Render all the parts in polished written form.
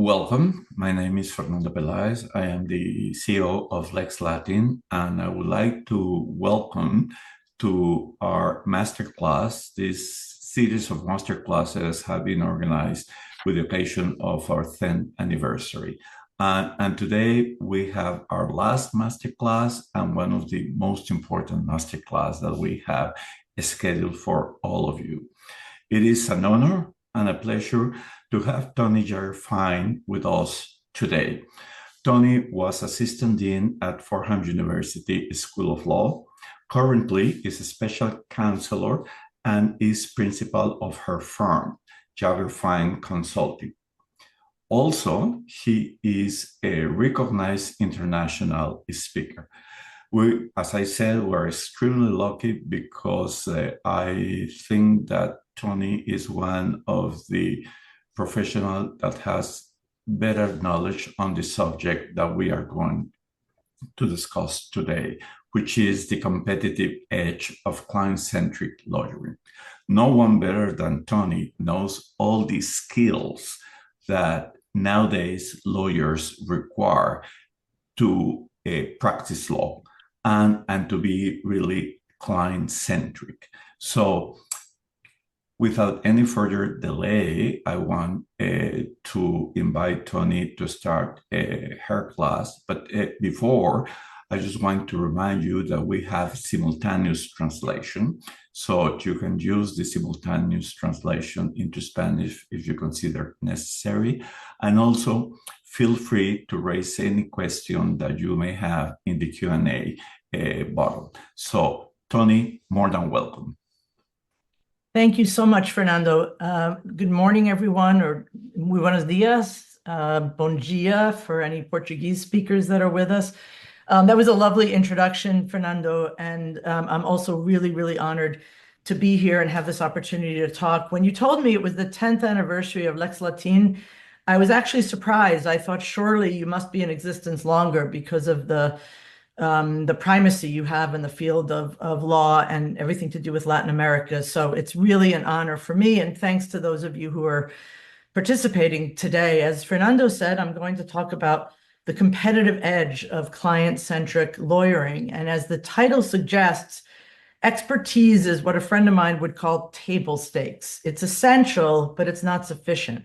Welcome. My name is Fernando Peláez. I am the CEO of LexLatin, and I would like to welcome to our masterclass. This series of masterclasses have been organized with the occasion of our 10th anniversary. And today we have our last masterclass and one of the most important masterclass that we have scheduled for all of you. It is an honor and a pleasure to have Toni Jaeger-Fin with us today. Toni was Assistant Dean at Fordham University School of Law, currently is a special counselor and is principal of her firm, Jaeger-Fin Consulting. Also, he is a recognized international speaker. As I said, we're extremely lucky because I think that Toni is one of the professionals that has better knowledge on the subject that we are going to discuss today, which is the competitive edge of client-centric lawyering. No one better than Toni knows all the skills that nowadays lawyers require to practice law and to be really client-centric. So without any further delay, I want to invite Toni to start her class. But before, I just want to remind you that we have simultaneous translation. So you can use the simultaneous translation into Spanish if you consider necessary. And also feel free to raise any question that you may have in the Q&A button. So Toni, more than welcome. Thank you so much, Fernando. Good morning, everyone, or muy buenos dias, bom dia for any Portuguese speakers that are with us. That was a lovely introduction, Fernando, and I'm also really, really honored to be here and have this opportunity to talk. When you told me it was the 10th anniversary of LexLatin, I was actually surprised. I thought surely you must be in existence longer because of the primacy you have in the field of law and everything to do with Latin America. So it's really an honor for me, and thanks to those of you who are participating today. As Fernando said, I'm going to talk about the competitive edge of client-centric lawyering. And as the title suggests, expertise is what a friend of mine would call table stakes. It's essential, but it's not sufficient.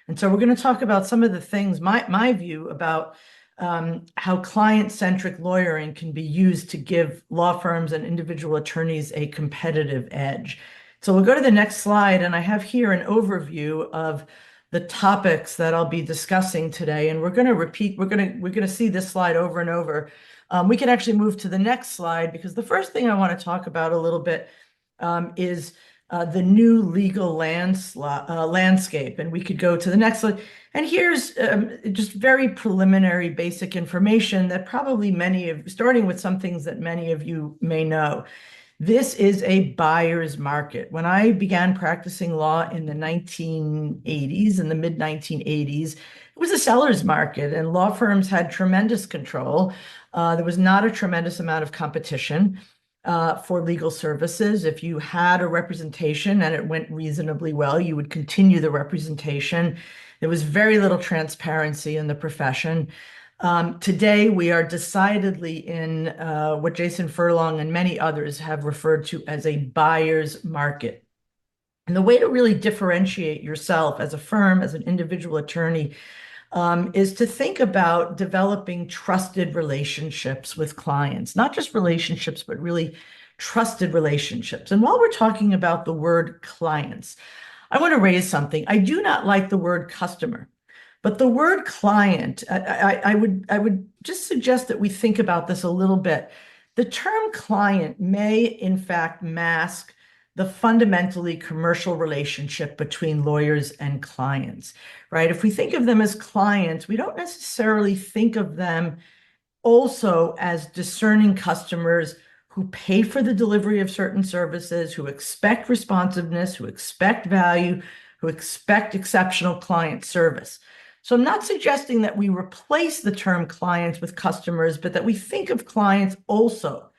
And so we're going to talk about some of the things, my view about how client-centric lawyering can be used to give law firms and individual attorneys a competitive edge. So we'll go to the next slide, and I have here an overview of the topics that I'll be discussing today. And we're going to repeat, we're going to see this slide over and over. We can actually move to the next slide, because the first thing I want to talk about a little bit is the new legal landscape. And we could go to the next slide. And here's just very preliminary basic information that probably starting with some things that many of you may know. This is a buyer's market. When I began practicing law in the 1980s, in the mid-1980s, it was a seller's market, and law firms had tremendous control. There was not a tremendous amount of competition for legal services. If you had a representation and it went reasonably well, you would continue the representation. There was very little transparency in the profession. Today, we are decidedly in what Jason Furlong and many others have referred to as a buyer's market. And the way to really differentiate yourself as a firm, as an individual attorney, is to think about developing trusted relationships with clients, not just relationships, but really trusted relationships. And while we're talking about the word clients, I want to raise something. I do not like the word customer, but the word client, I would just suggest that we think about this a little bit. The term client may, in fact, mask the fundamentally commercial relationship between lawyers and clients, right? If we think of them as clients, we don't necessarily think of them also as discerning customers who pay for the delivery of certain services, who expect responsiveness, who expect value, who expect exceptional client service. So I'm not suggesting that we replace the term clients with customers, but that we think of clients also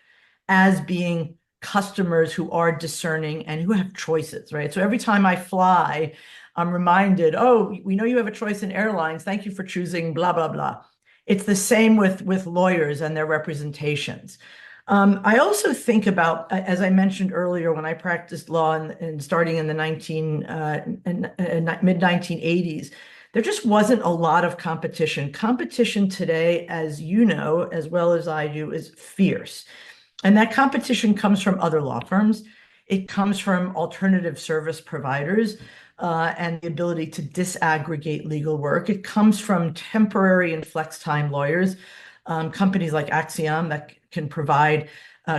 as being customers who are discerning and who have choices, right? So every time I fly, I'm reminded, oh, we know you have a choice in airlines. Thank you for choosing blah, blah, blah. It's the same with lawyers and their representations. I also think about, as I mentioned earlier, when I practiced law and starting in the mid 1980s, there just wasn't a lot of competition. Competition today, as you know, as well as I do, is fierce. And that competition comes from other law firms. It comes from alternative service providers and the ability to disaggregate legal work. It comes from temporary and flex time lawyers, companies like Axiom that can provide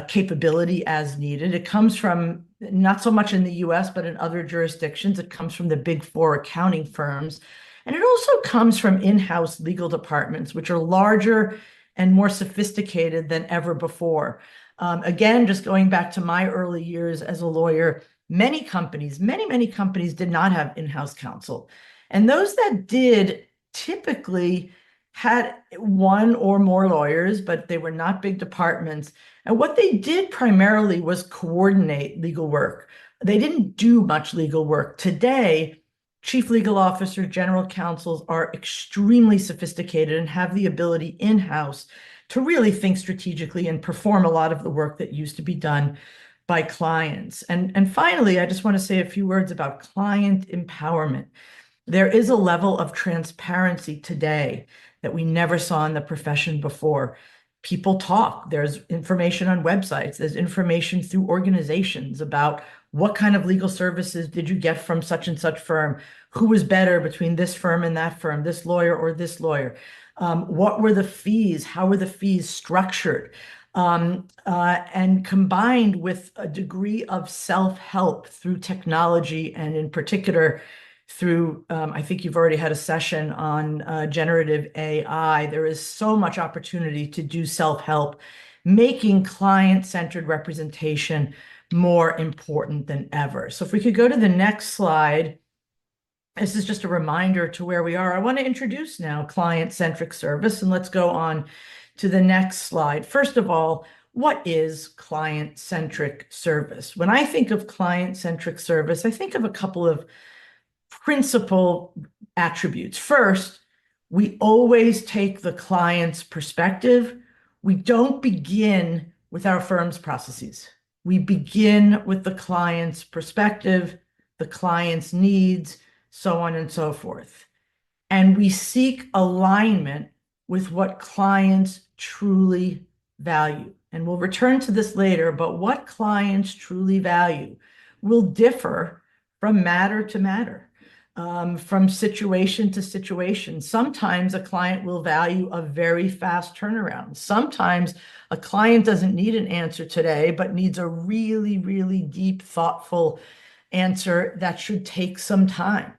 capability as needed. It comes from, not so much in the US, but in other jurisdictions, it comes from the big four accounting firms. And it also comes from in-house legal departments, which are larger and more sophisticated than ever before. Again, just going back to my early years as a lawyer, many companies did not have in-house counsel. And those that did typically had one or more lawyers, but they were not big departments. And what they did primarily was coordinate legal work. They didn't do much legal work. Today, chief legal officers, general counsels are extremely sophisticated and have the ability in-house to really think strategically and perform a lot of the work that used to be done by clients. And finally, I just want to say a few words about client empowerment. There is a level of transparency today that we never saw in the profession before. People talk. There's information on websites. There's information through organizations about what kind of legal services did you get from such and such firm? Who was better between this firm and that firm, this lawyer or this lawyer? What were the fees? How were the fees structured? And combined with a degree of self-help through technology, and in particular through, I think you've already had a session on generative AI, there is so much opportunity to do self-help, making client-centered representation more important than ever. So if we could go to the next slide. This is just a reminder to where we are. I want to introduce now client-centric service, and let's go on to the next slide. First of all, what is client-centric service? When I think of client-centric service, I think of a couple of principal attributes. First, we always take the client's perspective. We don't begin with our firm's processes. We begin with the client's perspective, the client's needs, so on and so forth. And we seek alignment with what clients truly value. And we'll return to this later, but what clients truly value will differ from matter to matter, from situation to situation. Sometimes a client will value a very fast turnaround. Sometimes a client doesn't need an answer today, but needs a really, really deep, thoughtful answer that should take some time.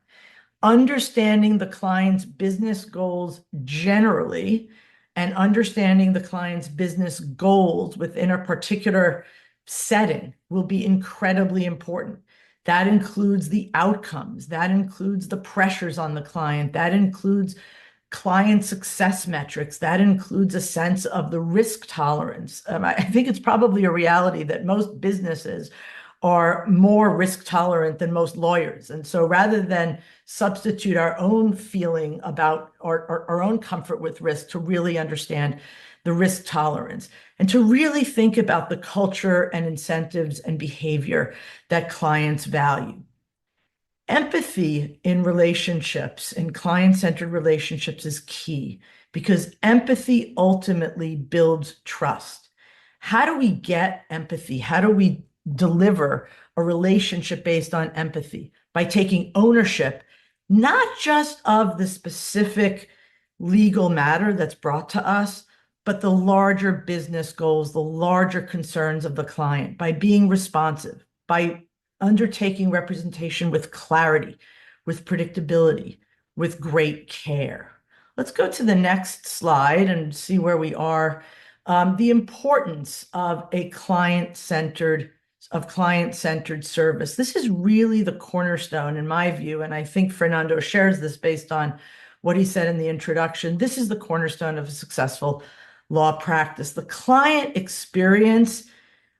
Understanding the client's business goals generally and understanding the client's business goals within a particular setting will be incredibly important. That includes the outcomes. That includes the pressures on the client. That includes client success metrics. That includes a sense of the risk tolerance. I think it's probably a reality that most businesses are more risk tolerant than most lawyers. And so rather than substitute our own feeling about our own comfort with risk, to really understand the risk tolerance and to really think about the culture and incentives and behavior that clients value. Empathy in relationships, in client-centered relationships, is key because empathy ultimately builds trust. How do we get empathy? How do we deliver a relationship based on empathy? By taking ownership, not just of the specific legal matter that's brought to us, but the larger business goals, the larger concerns of the client, by being responsive, by undertaking representation with clarity, with predictability, with great care. Let's go to the next slide and see where we are. The importance of client-centered service. This is really the cornerstone, in my view, and I think Fernando shares this based on what he said in the introduction. This is the cornerstone of a successful law practice. The client experience,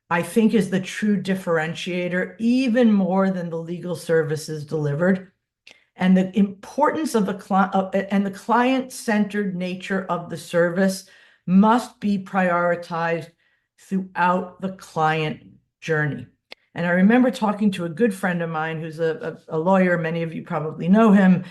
I think, is the true differentiator, even more than the legal services delivered. And the importance of the client-centered nature of the service must be prioritized throughout the client journey. And I remember talking to a good friend of mine who's a lawyer. Many of you probably know him.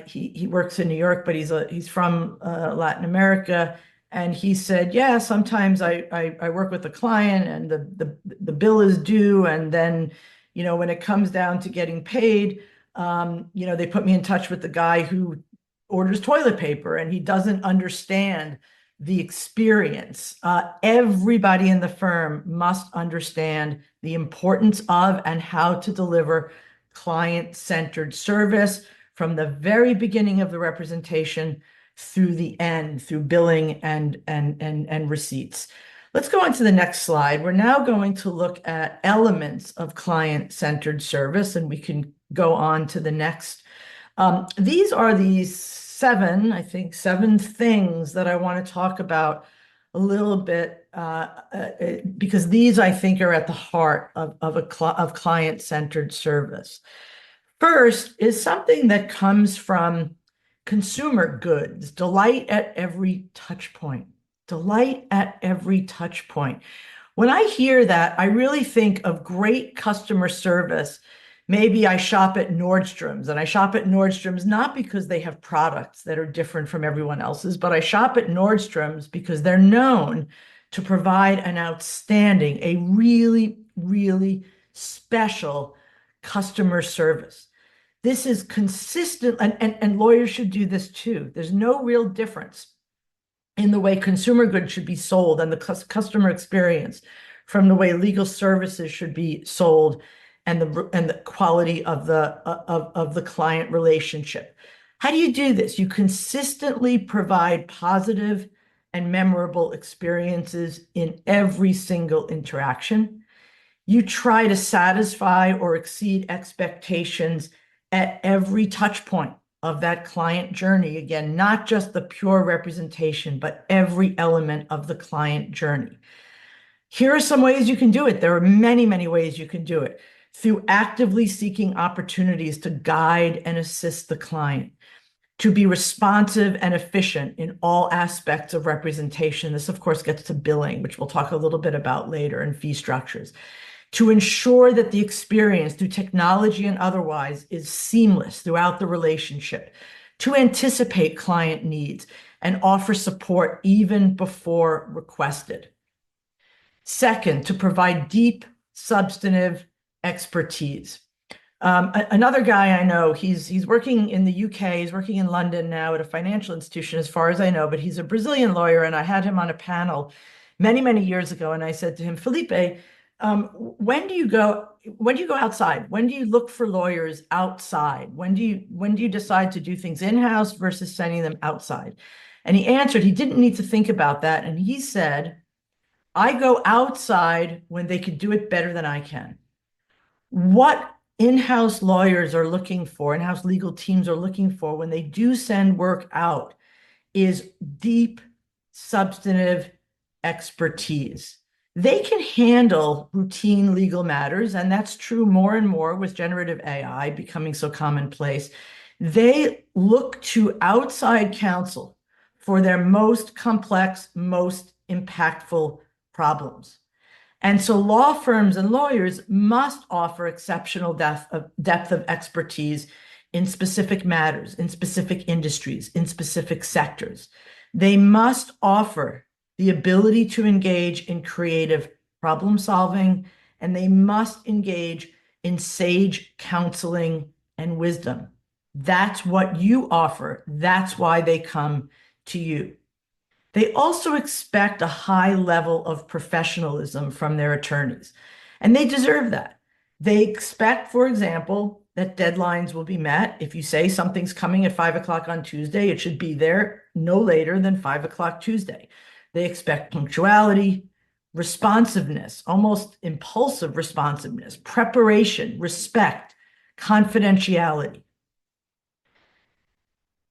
He works in New York, but he's from Latin America. And he said, yeah, sometimes I work with a client and the bill is due. And then, when it comes down to getting paid, they put me in touch with the guy who orders toilet paper, and he doesn't understand the experience. Everybody in the firm must understand the importance of and how to deliver client-centered service from the very beginning of the representation through the end, through billing and receipts. Let's go on to the next slide. We're now going to look at elements of client-centered service, and we can go on to the next. These are these seven things that I want to talk about a little bit, because these, I think, are at the heart of client-centered service. First is something that comes from consumer goods: delight at every touch point. Delight at every touch point. When I hear that, I really think of great customer service. Maybe I shop at Nordstrom's, and I shop at Nordstrom's not because they have products that are different from everyone else's, but I shop at Nordstrom's because they're known to provide an outstanding, a really, really special customer service. This is consistent, and lawyers should do this too. There's no real difference in the way consumer goods should be sold and the customer experience from the way legal services should be sold and the quality of the client relationship. How do you do this? You consistently provide positive and memorable experiences in every single interaction. You try to satisfy or exceed expectations at every touch point of that client journey. Again, not just the pure representation, but every element of the client journey. Here are some ways you can do it. There are many, many ways you can do it. Through actively seeking opportunities to guide and assist the client, to be responsive and efficient in all aspects of representation. This, of course, gets to billing, which we'll talk a little bit about later, and fee structures. To ensure that the experience, through technology and otherwise, is seamless throughout the relationship. To anticipate client needs and offer support even before requested. Second, to provide deep, substantive expertise. Another guy I know, he's working in the UK, he's working in London now at a financial institution, as far as I know, but he's a Brazilian lawyer, and I had him on a panel many, many years ago, and I said to him, Felipe, when do you go outside? When do you look for lawyers outside? When do you decide to do things in-house versus sending them outside? And he answered, he didn't need to think about that, and he said, I go outside when they could do it better than I can. What in-house lawyers are looking for, in-house legal teams are looking for when they do send work out, is deep, substantive expertise. They can handle routine legal matters, and that's true more and more with generative AI becoming so commonplace. They look to outside counsel for their most complex, most impactful problems. And so law firms and lawyers must offer exceptional depth of expertise in specific matters, in specific industries, in specific sectors. They must offer the ability to engage in creative problem solving, and they must engage in sage counseling and wisdom. That's what you offer. That's why they come to you. They also expect a high level of professionalism from their attorneys, and they deserve that. They expect, for example, that deadlines will be met. If you say something's coming at 5 o'clock on Tuesday, it should be there no later than 5 o'clock Tuesday. They expect punctuality, responsiveness, almost impulsive responsiveness, preparation, respect, confidentiality.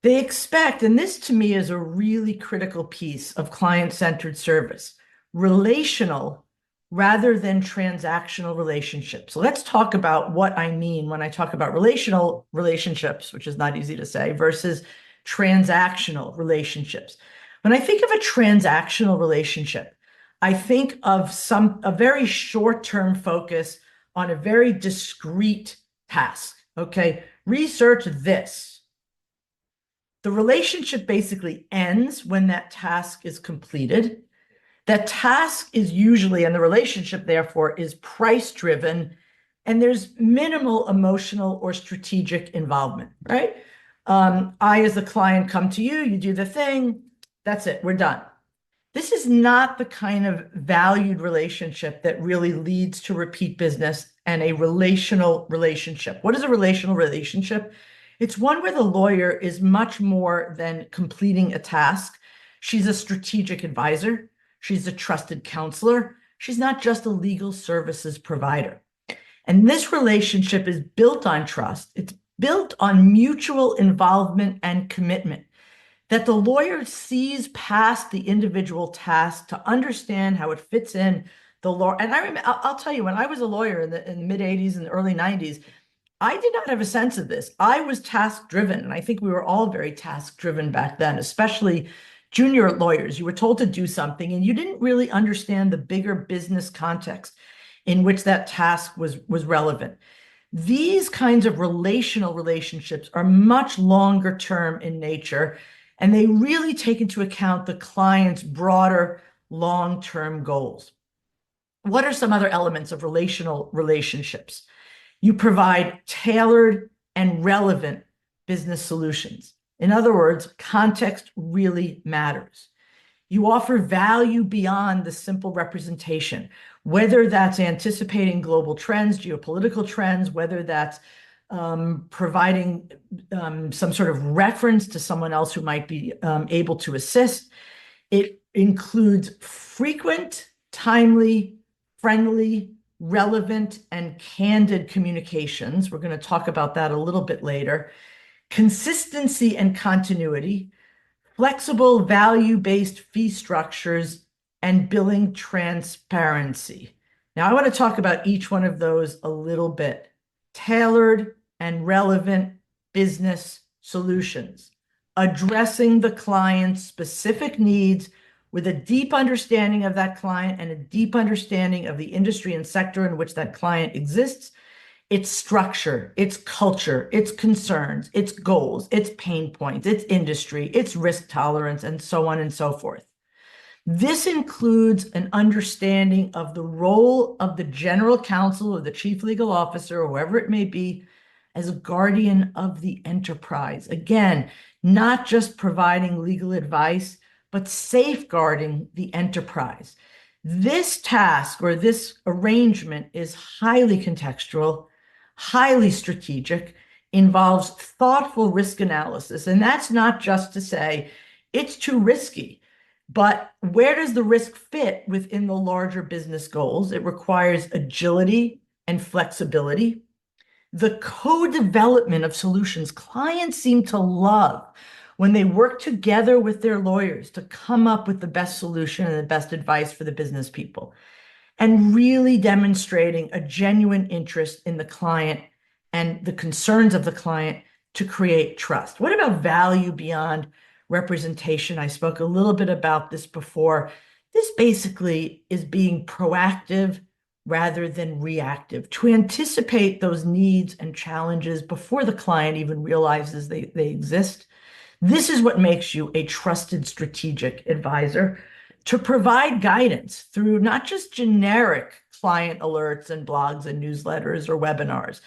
They expect, and this to me is a really critical piece of client-centered service, relational rather than transactional relationships. So let's talk about what I mean when I talk about relational relationships, which is not easy to say, versus transactional relationships. When I think of a transactional relationship, I think of a very short-term focus on a very discrete task. Okay, research this. The relationship basically ends when that task is completed. That task is usually, and the relationship therefore is price-driven, and there's minimal emotional or strategic involvement, right? I, as the client, come to you, you do the thing, that's it, we're done. This is not the kind of valued relationship that really leads to repeat business and a relational relationship. What is a relational relationship? It's one where the lawyer is much more than completing a task. She's a strategic advisor. She's a trusted counselor. She's not just a legal services provider. And this relationship is built on trust. It's built on mutual involvement and commitment, that the lawyer sees past the individual task to understand how it fits in the law. And I'll tell you, when I was a lawyer in the mid 80s and the early 90s, I did not have a sense of this. I was task driven, and I think we were all very task driven back then, especially junior lawyers. You were told to do something, and you didn't really understand the bigger business context in which that task was relevant. These kinds of relational relationships are much longer term in nature, and they really take into account the client's broader long-term goals. What are some other elements of relational relationships? You provide tailored and relevant business solutions. In other words, context really matters. You offer value beyond the simple representation, whether that's anticipating global trends, geopolitical trends, whether that's providing some sort of reference to someone else who might be able to assist. It includes frequent, timely, friendly, relevant, and candid communications. We're going to talk about that a little bit later. Consistency and continuity, flexible value-based fee structures, and billing transparency. Now, I want to talk about each one of those a little bit. Tailored and relevant business solutions, addressing the client's specific needs with a deep understanding of that client and a deep understanding of the industry and sector in which that client exists, its structure, its culture, its concerns, its goals, its pain points, its industry, its risk tolerance, and so on and so forth. This includes an understanding of the role of the general counsel or the chief legal officer, or whoever it may be, as a guardian of the enterprise. Again, not just providing legal advice, but safeguarding the enterprise. This task or this arrangement is highly contextual, highly strategic, involves thoughtful risk analysis. And that's not just to say it's too risky, but where does the risk fit within the larger business goals? It requires agility and flexibility. The co-development of solutions. Clients seem to love when they work together with their lawyers to come up with the best solution and the best advice for the business people, and really demonstrating a genuine interest in the client and the concerns of the client to create trust. What about value beyond representation? I spoke a little bit about this before. This basically is being proactive rather than reactive, to anticipate those needs and challenges before the client even realizes they exist. This is what makes you a trusted strategic advisor, to provide guidance through not just generic client alerts and blogs and newsletters or webinars,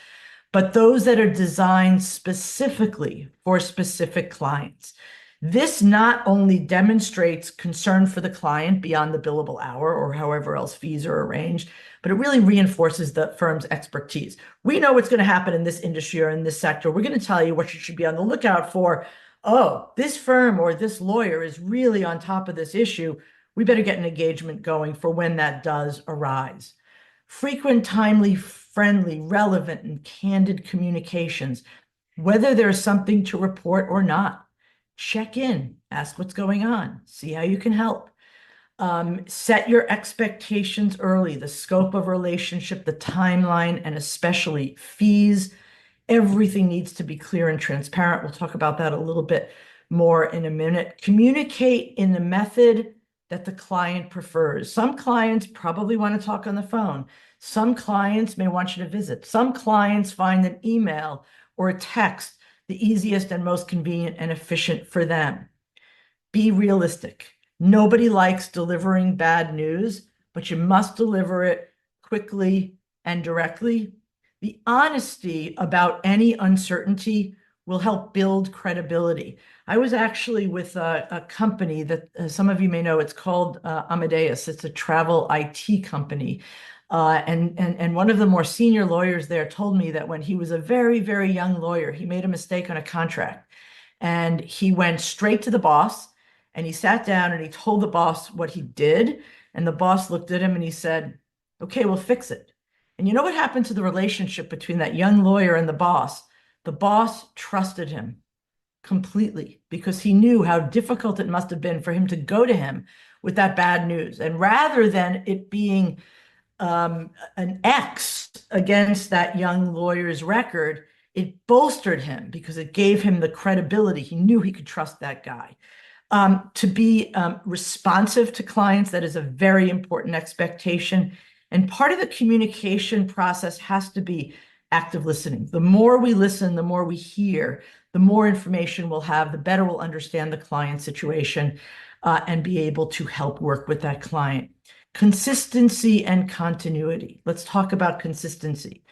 but those that are designed specifically for specific clients. This not only demonstrates concern for the client beyond the billable hour or however else fees are arranged, but it really reinforces the firm's expertise. We know what's going to happen in this industry or in this sector. We're going to tell you what you should be on the lookout for. Oh, this firm or this lawyer is really on top of this issue. We better get an engagement going for when that does arise. Frequent, timely, friendly, relevant, and candid communications, whether there's something to report or not. Check in, ask what's going on, see how you can help. Set your expectations early, the scope of relationship, the timeline, and especially fees. Everything needs to be clear and transparent. We'll talk about that a little bit more in a minute. Communicate in the method that the client prefers. Some clients probably want to talk on the phone. Some clients may want you to visit. Some clients find an email or a text the easiest and most convenient and efficient for them. Be realistic. Nobody likes delivering bad news, but you must deliver it quickly and directly. The honesty about any uncertainty will help build credibility. I was actually with a company that some of you may know. It's called Amadeus. It's a travel IT company. And one of the more senior lawyers there told me that when he was a very, very young lawyer, he made a mistake on a contract. And he went straight to the boss and he sat down and he told the boss what he did. And the boss looked at him and he said, "Okay, we'll fix it." And you know what happened to the relationship between that young lawyer and the boss? The boss trusted him completely because he knew how difficult it must have been for him to go to him with that bad news. And rather than it being an X against that young lawyer's record, it bolstered him because it gave him the credibility. He knew he could trust that guy. To be responsive to clients, that is a very important expectation. And part of the communication process has to be active listening. The more we listen, the more we hear, the more information we'll have, the better we'll understand the client situation and be able to help work with that client. Consistency and continuity. Let's talk about consistency.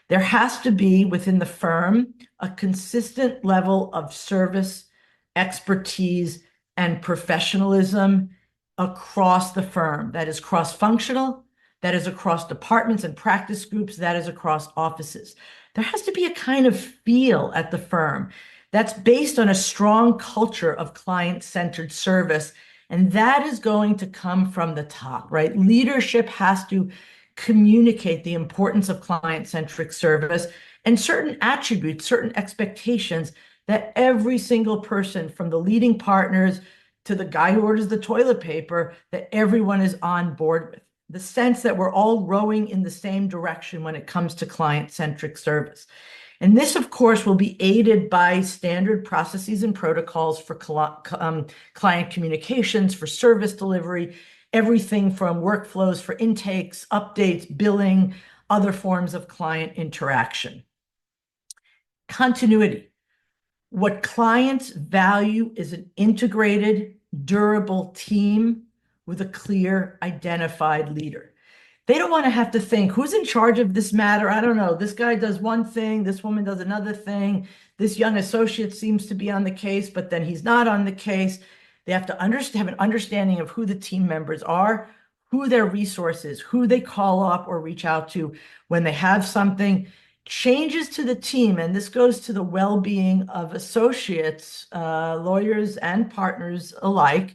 There has to be within the firm a consistent level of service, expertise, and professionalism across the firm. That is cross-functional, that is across departments and practice groups, that is across offices. There has to be a kind of feel at the firm that's based on a strong culture of client-centered service, and that is going to come from the top, right? Leadership has to communicate the importance of client-centric service and certain attributes, certain expectations that every single person, from the leading partners to the guy who orders the toilet paper, that everyone is on board with. The sense that we're all rowing in the same direction when it comes to client-centric service. And this, of course, will be aided by standard processes and protocols for client communications, for service delivery, everything from workflows for intakes, updates, billing, other forms of client interaction. Continuity. What clients value is an integrated, durable team with a clear, identified leader. They don't want to have to think, who's in charge of this matter? I don't know. This guy does one thing. This woman does another thing. This young associate seems to be on the case, but then he's not on the case. They have to have an understanding of who the team members are, who their resources, who they call up or reach out to when they have something. Changes to the team, and this goes to the well-being of associates, lawyers, and partners alike.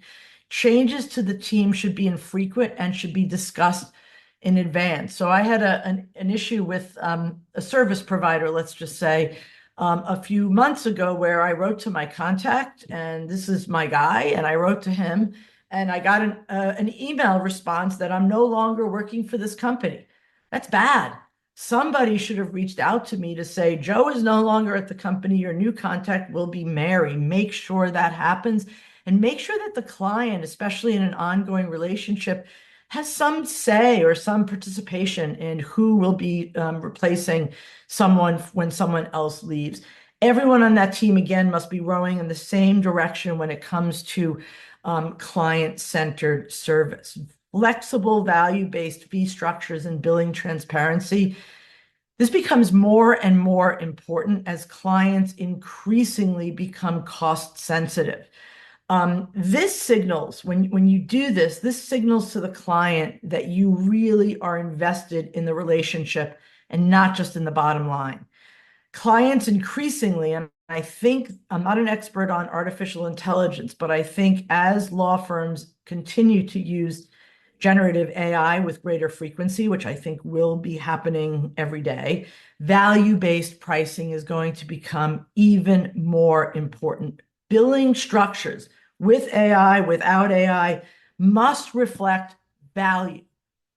Changes to the team should be infrequent and should be discussed in advance. So I had an issue with a service provider, let's just say, a few months ago, where I wrote to my contact, and this is my guy, and I wrote to him, and I got an email response that I'm no longer working for this company. That's bad. Somebody should have reached out to me to say, Joe is no longer at the company. Your new contact will be Mary. Make sure that happens, and make sure that the client, especially in an ongoing relationship, has some say or some participation in who will be replacing someone when someone else leaves. Everyone on that team, again, must be rowing in the same direction when it comes to client-centered service. Flexible, value-based fee structures and billing transparency. This becomes more and more important as clients increasingly become cost-sensitive. This signals, when you do this, this signals to the client that you really are invested in the relationship and not just in the bottom line. Clients increasingly, and I think, I'm not an expert on artificial intelligence, but I think as law firms continue to use generative AI with greater frequency, which I think will be happening every day, value-based pricing is going to become even more important. Billing structures with AI, without AI, must reflect value.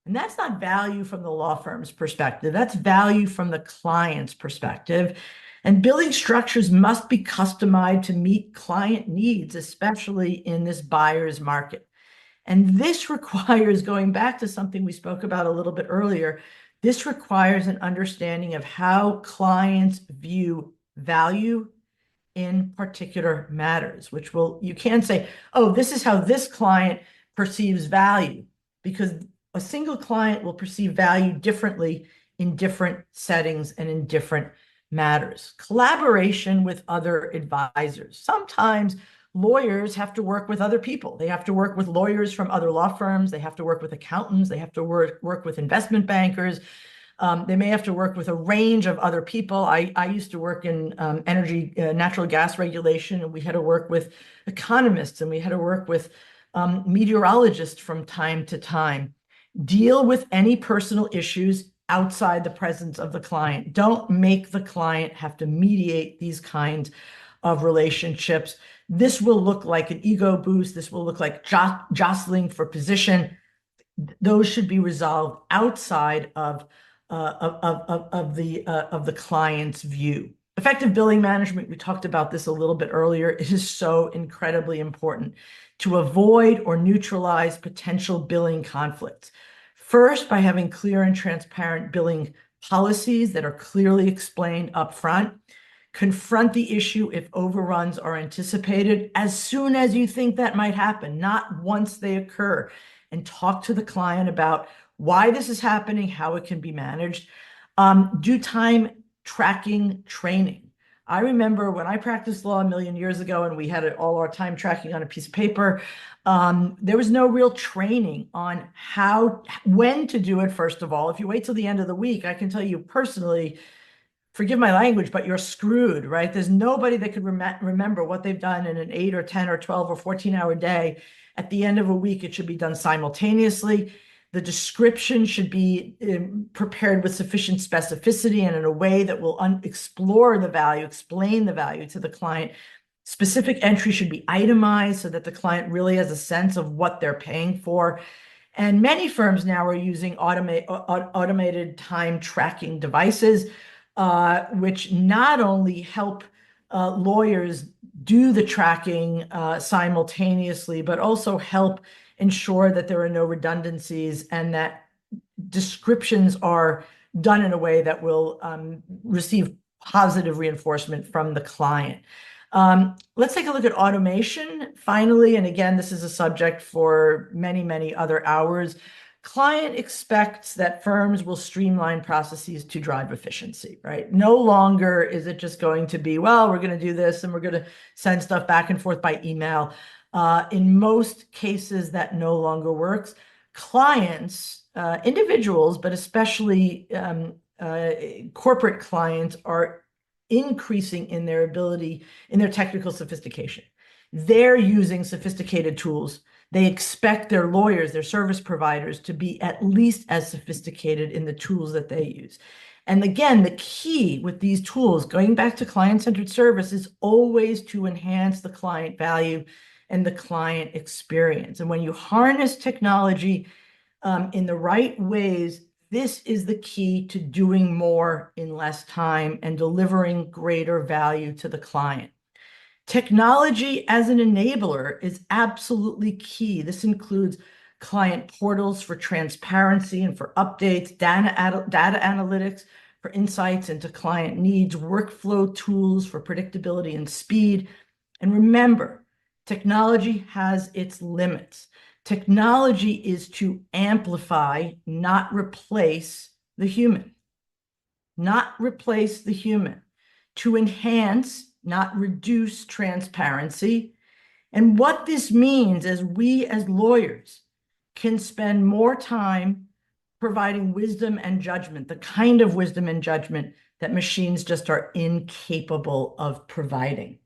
And that's not value from the law firm's perspective. That's value from the client's perspective. And billing structures must be customized to meet client needs, especially in this buyer's market. And this requires, going back to something we spoke about a little bit earlier, this requires an understanding of how clients view value in particular matters, which you can't say, oh, this is how this client perceives value, because a single client will perceive value differently in different settings and in different matters. Collaboration with other advisors. Sometimes lawyers have to work with other people. They have to work with lawyers from other law firms. They have to work with accountants. They have to work with investment bankers. They may have to work with a range of other people. I used to work in energy, natural gas regulation, and we had to work with economists, and we had to work with meteorologists from time to time. Deal with any personal issues outside the presence of the client. Don't make the client have to mediate these kinds of relationships. This will look like an ego boost. This will look like jostling for position. Those should be resolved outside of the client's view. Effective billing management, we talked about this a little bit earlier. It is so incredibly important to avoid or neutralize potential billing conflicts. First, by having clear and transparent billing policies that are clearly explained up front. Confront the issue if overruns are anticipated as soon as you think that might happen, not once they occur. And talk to the client about why this is happening, how it can be managed. Do time tracking training. I remember when I practiced law a million years ago and we had all our time tracking on a piece of paper, there was no real training on when to do it, first of all. If you wait till the end of the week, I can tell you personally, forgive my language, but you're screwed, right? There's nobody that could remember what they've done in an 8 or 10 or 12 or 14-hour day. At the end of a week, it should be done simultaneously. The description should be prepared with sufficient specificity and in a way that will explore the value, explain the value to the client. Specific entry should be itemized so that the client really has a sense of what they're paying for. And many firms now are using automated time tracking devices, which not only help lawyers do the tracking simultaneously, but also help ensure that there are no redundancies and that descriptions are done in a way that will receive positive reinforcement from the client. Let's take a look at automation finally. And again, this is a subject for many, many other hours. Client expects that firms will streamline processes to drive efficiency, right? No longer is it just going to be, well, we're going to do this and we're going to send stuff back and forth by email. In most cases, that no longer works. Clients, individuals, but especially corporate clients, are increasing in their ability, in their technical sophistication. They're using sophisticated tools. They expect their lawyers, their service providers, to be at least as sophisticated in the tools that they use. And again, the key with these tools, going back to client-centered service, is always to enhance the client value and the client experience. And when you harness technology in the right ways, this is the key to doing more in less time and delivering greater value to the client. Technology as an enabler is absolutely key. This includes client portals for transparency and for updates, data analytics for insights into client needs, workflow tools for predictability and speed. And remember, technology has its limits. Technology is to amplify, not replace the human. Not replace the human. To enhance, not reduce transparency. And what this means is we as lawyers can spend more time providing wisdom and judgment, the kind of wisdom and judgment that machines just are incapable of providing.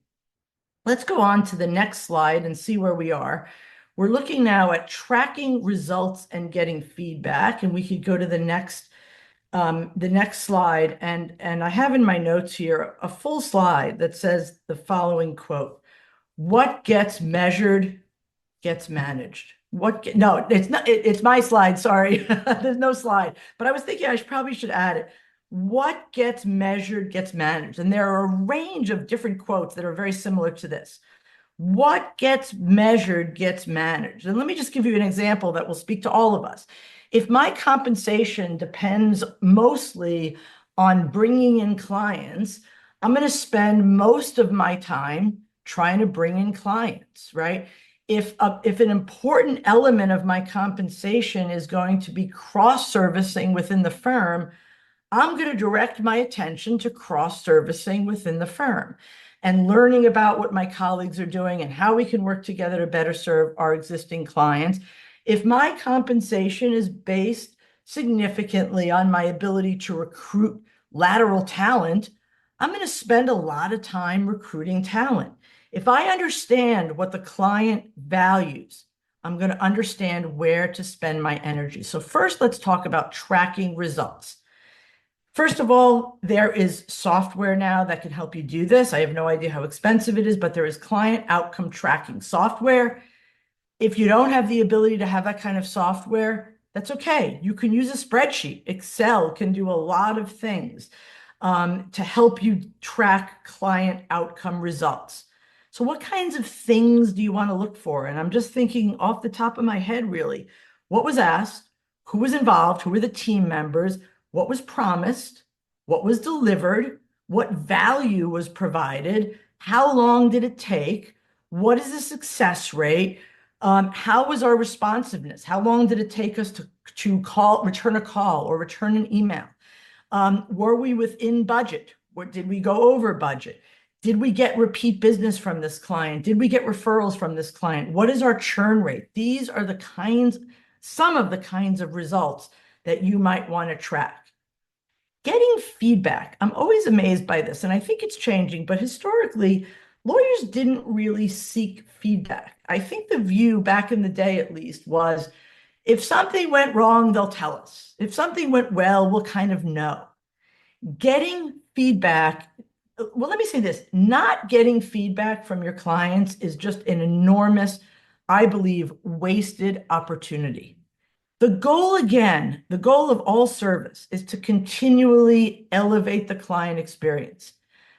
Let's go on to the next slide and see where we are. We're looking now at tracking results and getting feedback, and we could go to the next slide. And I have in my notes here a full slide that says the following quote: "What gets measured gets managed." No, it's not. It's my slide. Sorry, there's no slide. But I was thinking I probably should add it. What gets measured gets managed, and there are a range of different quotes that are very similar to this. What gets measured gets managed. And let me just give you an example that will speak to all of us. If my compensation depends mostly on bringing in clients, I'm going to spend most of my time trying to bring in clients, right? If an important element of my compensation is going to be cross-servicing within the firm, I'm going to direct my attention to cross-servicing within the firm and learning about what my colleagues are doing and how we can work together to better serve our existing clients. If my compensation is based significantly on my ability to recruit lateral talent, I'm going to spend a lot of time recruiting talent. If I understand what the client values, I'm going to understand where to spend my energy. So first, let's talk about tracking results. First of all, there is software now that can help you do this. I have no idea how expensive it is, but there is client outcome tracking software. If you don't have the ability to have that kind of software, that's okay. You can use a spreadsheet. Excel can do a lot of things to help you track client outcome results. So what kinds of things do you want to look for? And I'm just thinking off the top of my head, really, what was asked, who was involved, who were the team members, what was promised, what was delivered, what value was provided, how long did it take, what is the success rate, how was our responsiveness, how long did it take us to return a call or return an email, were we within budget, or did we go over budget? Did we get repeat business from this client? Did we get referrals from this client? What is our churn rate? These are some of the kinds of results that you might want to track. Getting feedback. I'm always amazed by this, and I think it's changing, but historically, lawyers didn't really seek feedback. I think the view back in the day, at least, was if something went wrong, they'll tell us. If something went well, we'll kind of know. Getting feedback, well, let me say this, not getting feedback from your clients is just an enormous, I believe, wasted opportunity. The goal, again, the goal of all service is to continually elevate the client experience.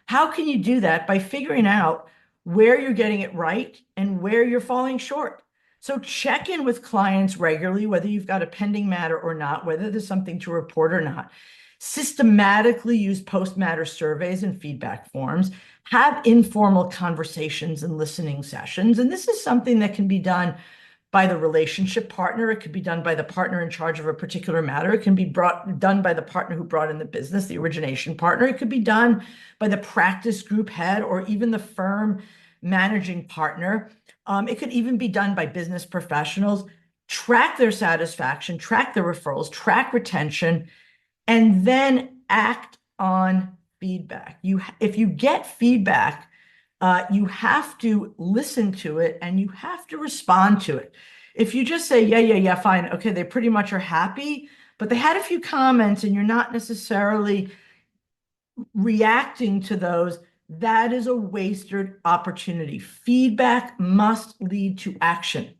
How can you do that? By figuring out where you're getting it right and where you're falling short. So check in with clients regularly, whether you've got a pending matter or not, whether there's something to report or not. Systematically use post-matter surveys and feedback forms. Have informal conversations and listening sessions. And this is something that can be done by the relationship partner. It could be done by the partner in charge of a particular matter. It can be done by the partner who brought in the business, the origination partner. It could be done by the practice group head or even the firm managing partner. It could even be done by business professionals. Track their satisfaction, track their referrals, track retention, and then act on feedback. If you get feedback, you have to listen to it and you have to respond to it. If you just say, yeah, fine, okay, they pretty much are happy, but they had a few comments and you're not necessarily reacting to those, that is a wasted opportunity. Feedback must lead to action.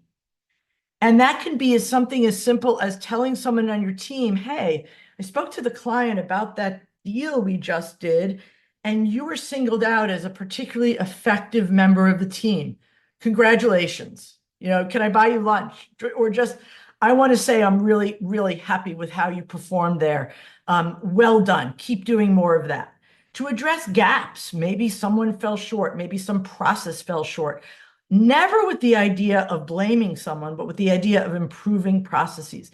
And that can be something as simple as telling someone on your team, hey, I spoke to the client about that deal we just did, and you were singled out as a particularly effective member of the team. Congratulations. Can I buy you lunch? Or just, I want to say I'm really, really happy with how you performed there. Well done. Keep doing more of that. To address gaps, maybe someone fell short, maybe some process fell short. Never with the idea of blaming someone, but with the idea of improving processes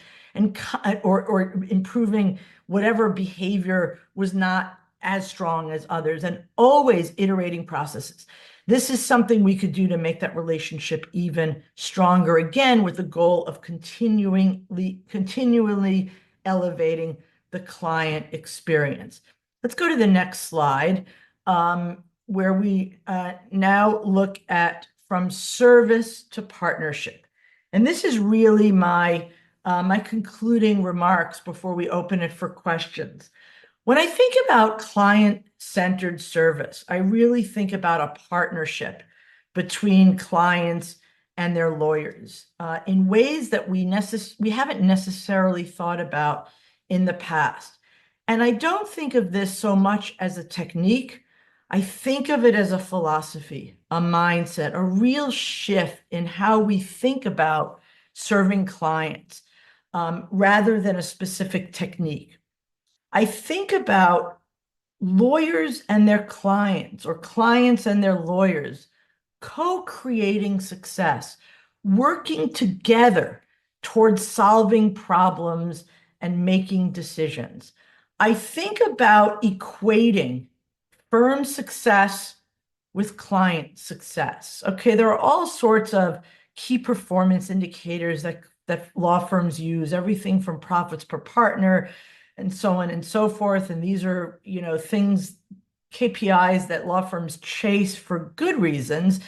or improving whatever behavior was not as strong as others, and always iterating processes. This is something we could do to make that relationship even stronger, again, with the goal of continually elevating the client experience. Let's go to the next slide, where we now look at from service to partnership. And this is really my concluding remarks before we open it for questions. When I think about client-centered service, I really think about a partnership between clients and their lawyers in ways that we haven't necessarily thought about in the past. And I don't think of this so much as a technique. I think of it as a philosophy, a mindset, a real shift in how we think about serving clients rather than a specific technique. I think about lawyers and their clients, or clients and their lawyers, co-creating success, working together towards solving problems and making decisions. I think about equating firm success with client success. Okay, there are all sorts of key performance indicators that law firms use, everything from profits per partner and so on and so forth. And these are, things, KPIs that law firms chase for good reasons.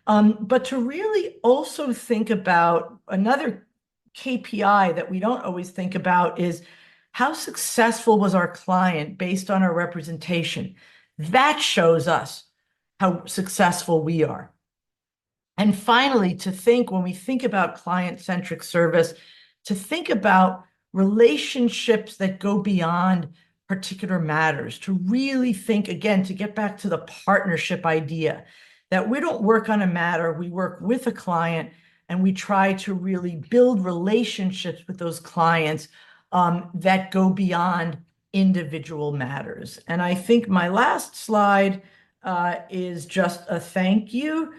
But to really also think about another KPI that we don't always think about is how successful was our client based on our representation. That shows us how successful we are. And finally, to think, when we think about client-centric service, to think about relationships that go beyond particular matters, to really think, again, to get back to the partnership idea, that we don't work on a matter, we work with a client, and we try to really build relationships with those clients that go beyond individual matters. And I think my last slide is just a thank you.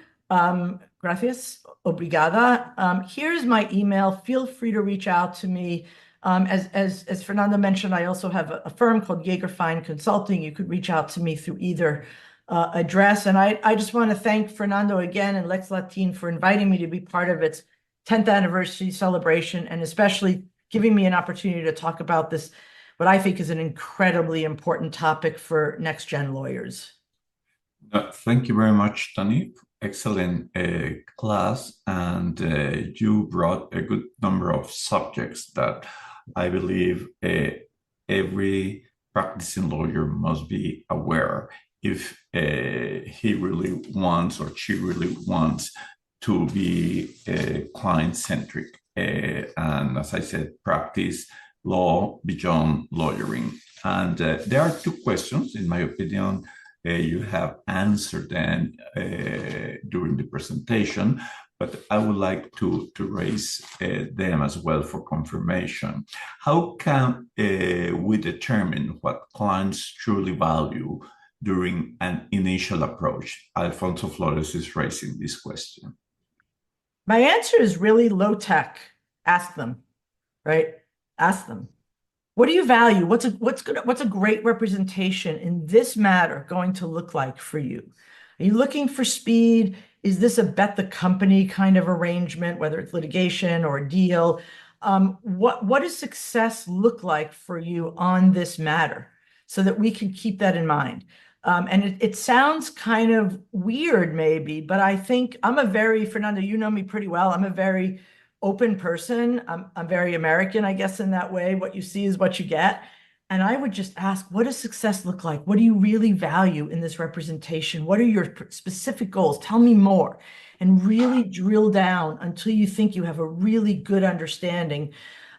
Gracias, obrigada. Here's my email. Feel free to reach out to me. As Fernando mentioned, I also have a firm called Jaeger-Fin Consulting. You could reach out to me through either address. And I just want to thank Fernando again and LexLatin for inviting me to be part of its 10th anniversary celebration, and especially giving me an opportunity to talk about this, what I think is an incredibly important topic for next-gen lawyers. Thank you very much, Toni. Excellent class, and you brought a good number of subjects that I believe every practicing lawyer must be aware if he really wants, or she really wants, to be client-centric. And as I said, practice law beyond lawyering. And there are two questions, in my opinion. You have answered them during the presentation, but I would like to raise them as well for confirmation. How can we determine what clients truly value during an initial approach? Alfonso Flores is raising this question. My answer is really low tech. Ask them, right? Ask them. What do you value? What's a great representation in this matter going to look like for you? Are you looking for speed? Is this a bet the company kind of arrangement, whether it's litigation or a deal? What does success look like for you on this matter, so that we can keep that in mind? And it sounds kind of weird maybe, but I think Fernando, you know me pretty well. I'm a very open person. I'm very American, I guess, in that way. What you see is what you get. And I would just ask, what does success look like? What do you really value in this representation? What are your specific goals? Tell me more. And really drill down until you think you have a really good understanding.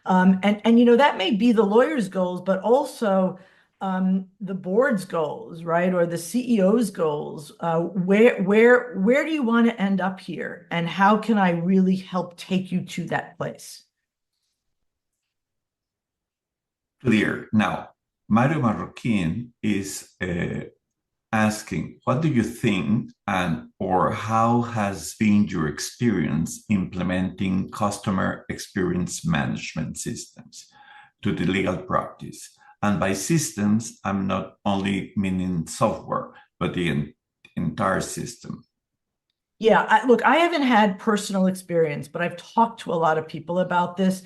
And that may be the lawyer's goals, but also the board's goals, right? Or the CEO's goals. Where do you want to end up here? And how can I really help take you to that place? Clear. Now, Mario Marroquin is asking, what do you think, or how has been your experience implementing customer experience management systems to the legal practice? And by systems, I'm not only meaning software, but the entire system. Yeah, look, I haven't had personal experience, but I've talked to a lot of people about this,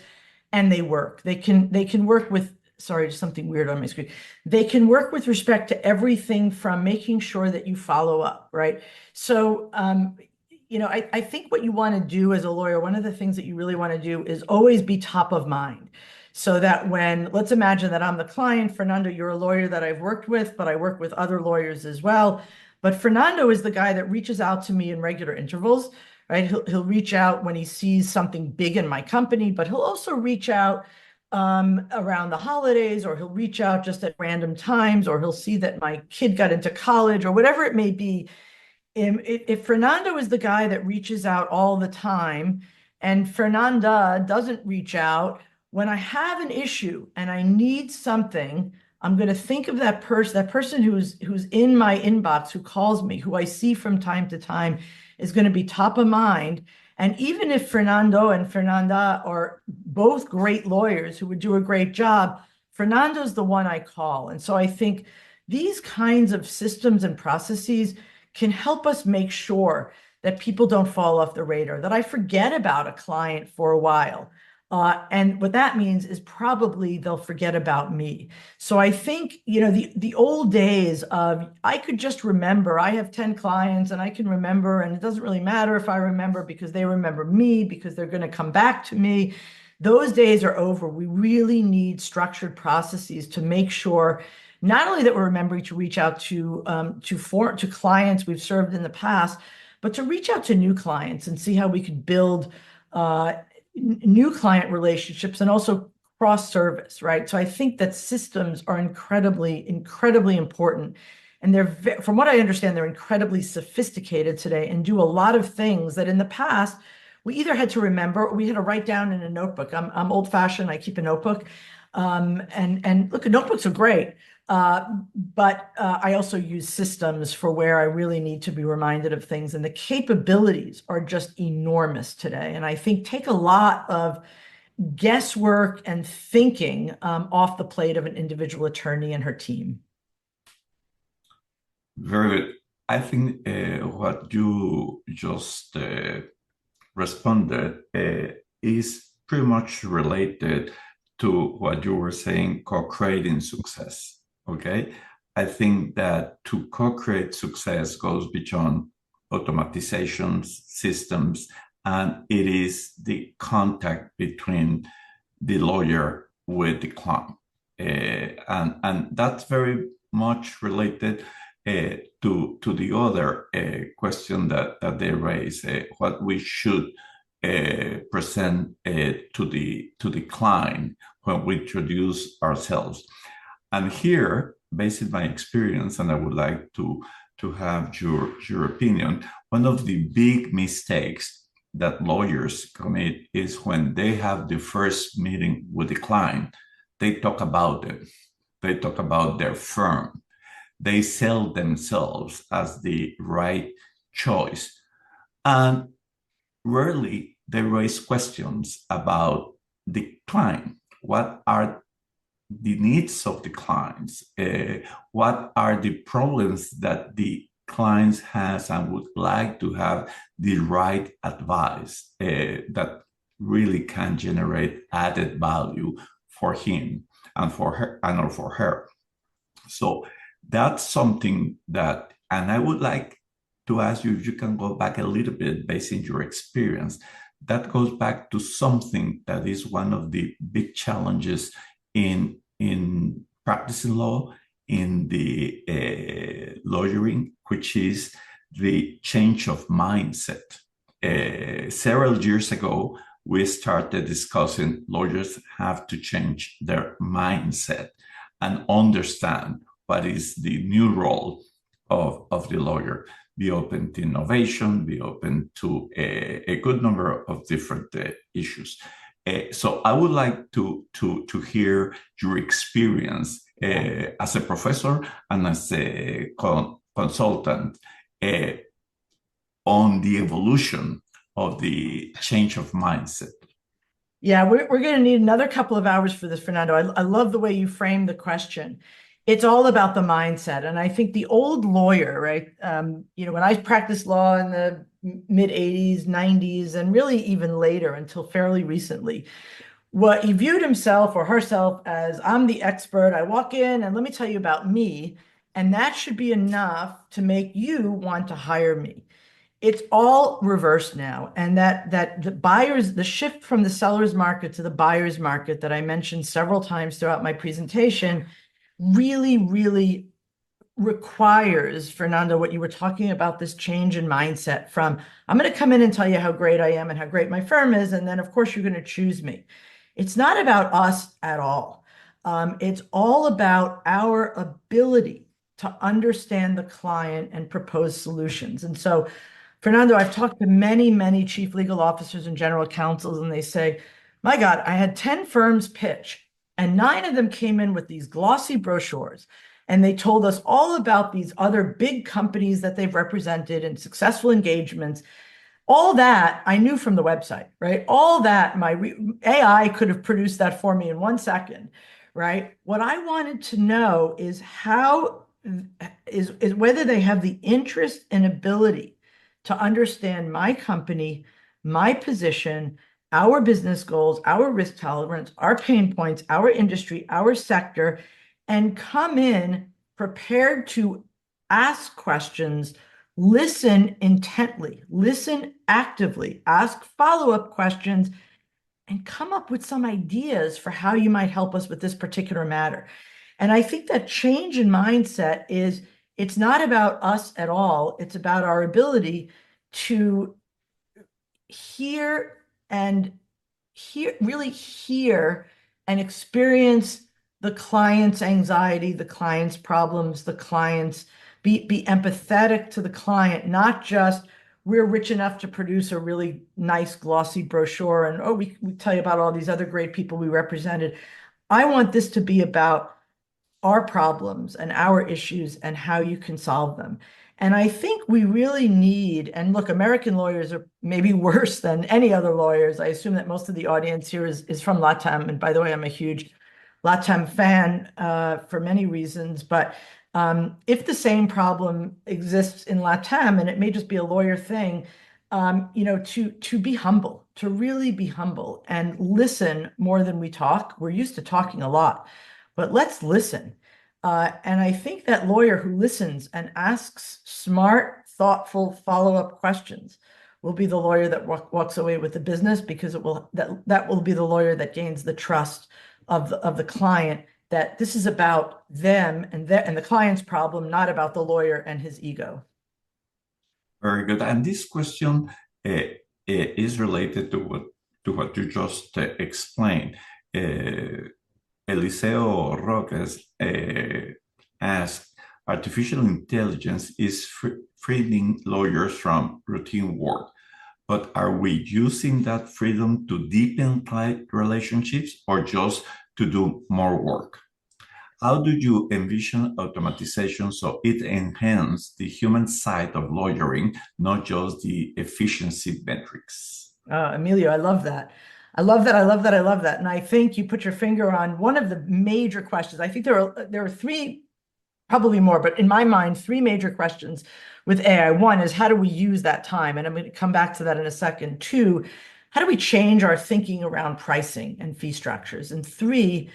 and they work. They can work with, sorry, just something weird on my screen. They can work with respect to everything from making sure that you follow up, right? So, I think what you want to do as a lawyer, one of the things that you really want to do is always be top of mind. So that let's imagine that I'm the client, Fernando, you're a lawyer that I've worked with, but I work with other lawyers as well. But Fernando is the guy that reaches out to me in regular intervals, right? He'll reach out when he sees something big in my company, but he'll also reach out around the holidays, or he'll reach out just at random times, or he'll see that my kid got into college or whatever it may be. If Fernando is the guy that reaches out all the time and Fernanda doesn't reach out, when I have an issue and I need something, I'm going to think of that person who's in my inbox, who calls me, who I see from time to time, is going to be top of mind. And even if Fernando and Fernanda are both great lawyers who would do a great job, Fernando's the one I call. And so I think these kinds of systems and processes can help us make sure that people don't fall off the radar, that I forget about a client for a while. And what that means is probably they'll forget about me. So I think, the old days of I could just remember, I have 10 clients and I can remember, and it doesn't really matter if I remember because they remember me, because they're going to come back to me. Those days are over. We really need structured processes to make sure not only that we're remembering to reach out to clients we've served in the past, but to reach out to new clients and see how we could build new client relationships and also cross service, right? So I think that systems are incredibly, incredibly important. And from what I understand, they're incredibly sophisticated today and do a lot of things that in the past we either had to remember or we had to write down in a notebook. I'm old fashioned. I keep a notebook. And look, notebooks are great. But I also use systems for where I really need to be reminded of things. And the capabilities are just enormous today. And I think take a lot of guesswork and thinking off the plate of an individual attorney and her team. Very good. I think what you just responded is pretty much related to what you were saying, co-creating success. Okay, I think that to co-create success goes beyond automatizations, systems, and it is the contact between the lawyer with the client. And that's very much related to the other question that they raise, what we should present to the client when we introduce ourselves. And here, based on my experience, and I would like to have your opinion, one of the big mistakes that lawyers commit is when they have the first meeting with the client, they talk about it. They talk about their firm. They sell themselves as the right choice. And rarely they raise questions about the client. What are the needs of the clients? What are the problems that the clients has and would like to have the right advice that really can generate added value for him and for her and for her. So that's something that, and I would like to ask you if you can go back a little bit based on your experience. That goes back to something that is one of the big challenges in practicing law, in the lawyering, which is the change of mindset. Several years ago, we started discussing lawyers have to change their mindset and understand what is the new role of the lawyer. Be open to innovation, be open to a good number of different issues. So I would like to hear your experience as a professor and as a consultant on the evolution of the change of mindset. Yeah, we're going to need another couple of hours for this, Fernando. I love the way you framed the question. It's all about the mindset. And I think the old lawyer, right? When I practiced law in the mid 80s, 90s, and really even later until fairly recently, what he viewed himself or herself as, I'm the expert. I walk in and let me tell you about me. And that should be enough to make you want to hire me. It's all reversed now. And that the shift from the seller's market to the buyer's market that I mentioned several times throughout my presentation really, really requires, Fernando, what you were talking about, this change in mindset from, I'm going to come in and tell you how great I am and how great my firm is, and then of course you're going to choose me. It's not about us at all. It's all about our ability to understand the client and propose solutions. And so, Fernando, I've talked to many, many chief legal officers and general counsels, and they say, my God, I had 10 firms pitch, and 9 of them came in with these glossy brochures. And they told us all about these other big companies that they've represented in successful engagements. All that I knew from the website, right? All that my AI could have produced that for me in 1 second, right? What I wanted to know is how is whether they have the interest and ability to understand my company, my position, our business goals, our risk tolerance, our pain points, our industry, our sector, and come in prepared to ask questions, listen intently, listen actively, ask follow-up questions, and come up with some ideas for how you might help us with this particular matter. And I think that change in mindset is, it's not about us at all. It's about our ability to hear and really hear and experience the client's anxiety, the client's problems, the client's be empathetic to the client, not just we're rich enough to produce a really nice glossy brochure and oh, we tell you about all these other great people we represented. I want this to be about our problems and our issues and how you can solve them. And I think we really need, and look, American lawyers are maybe worse than any other lawyers. I assume that most of the audience here is from LATAM. And by the way, I'm a huge LATAM fan for many reasons. But if the same problem exists in LATAM, and it may just be a lawyer thing, to be humble, to really be humble and listen more than we talk. We're used to talking a lot, but let's listen. And I think that lawyer who listens and asks smart, thoughtful follow-up questions will be the lawyer that walks away with the business, because that will be the lawyer that gains the trust of the client, that this is about them and the client's problem, not about the lawyer and his ego. Very good. And this question is related to what you just explained. Eliseo Roques asked, artificial intelligence is freeing lawyers from routine work, but are we using that freedom to deepen client relationships or just to do more work? How do you envision automatization so it enhances the human side of lawyering, not just the efficiency metrics? Emilio, I love that. I love that. I love that. I love that. And I think you put your finger on one of the major questions. I think there are 3, probably more, but in my mind, 3 major questions with AI. 1 is, how do we use that time? And I'm going to come back to that in a second. 2, how do we change our thinking around pricing and fee structures? And 3,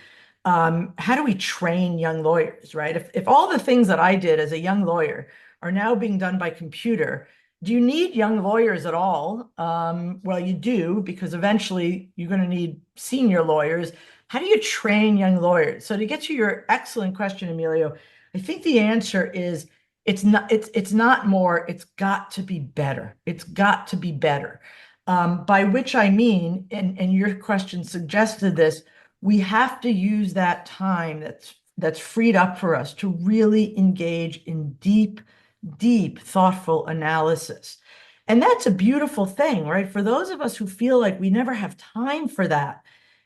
how do we train young lawyers, right? If all the things that I did as a young lawyer are now being done by computer, do you need young lawyers at all? Well, you do, because eventually you're going to need senior lawyers. How do you train young lawyers? So to get to your excellent question, Emilio, I think the answer is it's not more, it's got to be better. It's got to be better. By which I mean, and your question suggested this, we have to use that time that's freed up for us to really engage in deep, thoughtful analysis. And that's a beautiful thing, right? For those of us who feel like we never have time for that,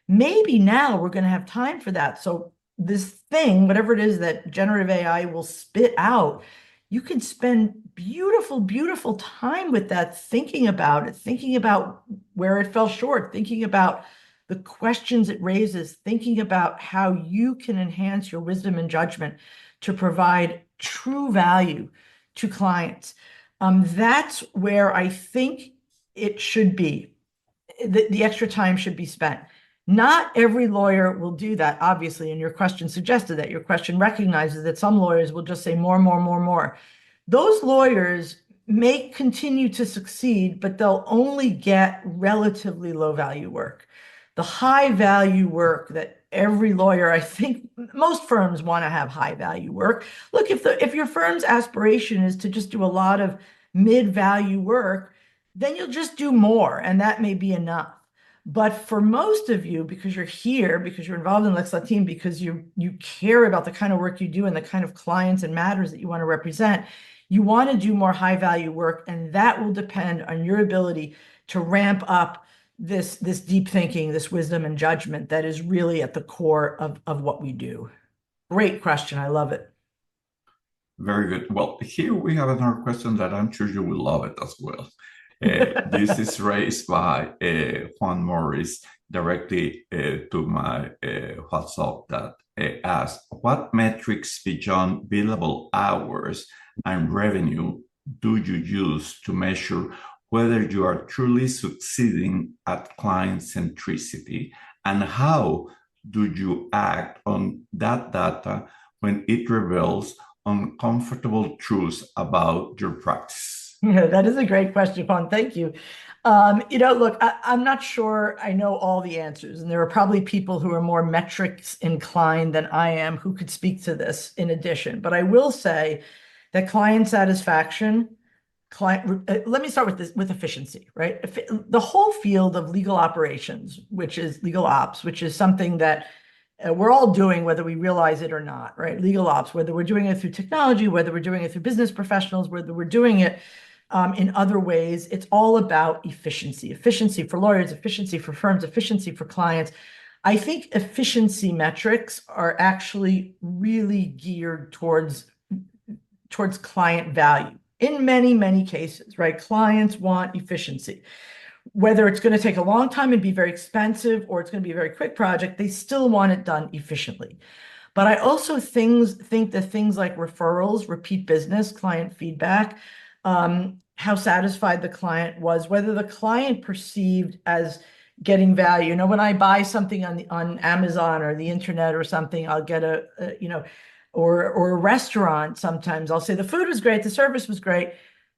maybe now we're going to have time for that. So this thing, whatever it is that generative AI will spit out, you can spend beautiful, beautiful time with that, thinking about it, thinking about where it fell short, thinking about the questions it raises, thinking about how you can enhance your wisdom and judgment to provide true value to clients. That's where I think it should be. The extra time should be spent. Not every lawyer will do that, obviously, and your question suggested that. Your question recognizes that some lawyers will just say more, more, more, more. Those lawyers may continue to succeed, but they'll only get relatively low value work. the high value work that every lawyer, I think most firms want to have high value work. Look, if your firm's aspiration is to just do a lot of mid-value work, then you'll just do more, and that may be enough. But for most of you, because you're here, because you're involved in LexLatin, because you care about the kind of work you do and the kind of clients and matters that you want to represent, you want to do more high value work, and that will depend on your ability to ramp up this deep thinking, this wisdom and judgment that is really at the core of what we do. Great question. I love it. Very good. Well, here we have another question that I'm sure you will love it as well. This is raised by Juan Morris directly to my WhatsApp that asks, what metrics beyond billable hours and revenue do you use to measure whether you are truly succeeding at client centricity, and how do you act on that data when it reveals uncomfortable truths about your practice? Yeah, that is a great question, Juan. Thank you. Look, I'm not sure I know all the answers, and there are probably people who are more metrics inclined than I am who could speak to this in addition. But I will say that client satisfaction, let me start with this, with efficiency, right? The whole field of legal operations, which is legal ops, which is something that we're all doing, whether we realize it or not, right? Legal ops, whether we're doing it through technology, whether we're doing it through business professionals, whether we're doing it in other ways, it's all about efficiency. Efficiency for lawyers, efficiency for firms, efficiency for clients. I think efficiency metrics are actually really geared towards client value in many, many cases, right? Clients want efficiency. Whether it's going to take a long time and be very expensive or it's going to be a very quick project, they still want it done efficiently. But I also think that things like referrals, repeat business, client feedback, how satisfied the client was, whether the client perceived as getting value. You know, when I buy something on Amazon or the internet or something, I'll get or a restaurant, sometimes I'll say the food was great, the service was great,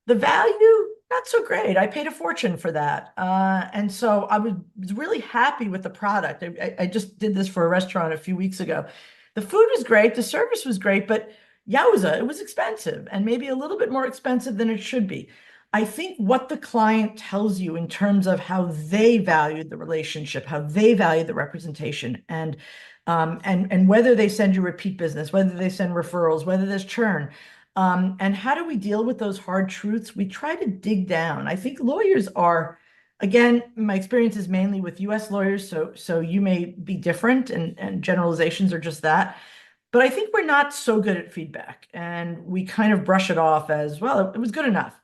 the value, not so great. I paid a fortune for that. And so I was really happy with the product. I just did this for a restaurant a few weeks ago. The food was great, the service was great, but yowza, it was expensive, and maybe a little bit more expensive than it should be. I think what the client tells you in terms of how they valued the relationship, how they value the representation, and whether they send you repeat business, whether they send referrals, whether there's churn, and how do we deal with those hard truths? We try to dig down. I think lawyers are, again, my experience is mainly with US lawyers, so you may be different, and generalizations are just that. But I think we're not so good at feedback, and we kind of brush it off as, well, it was good enough.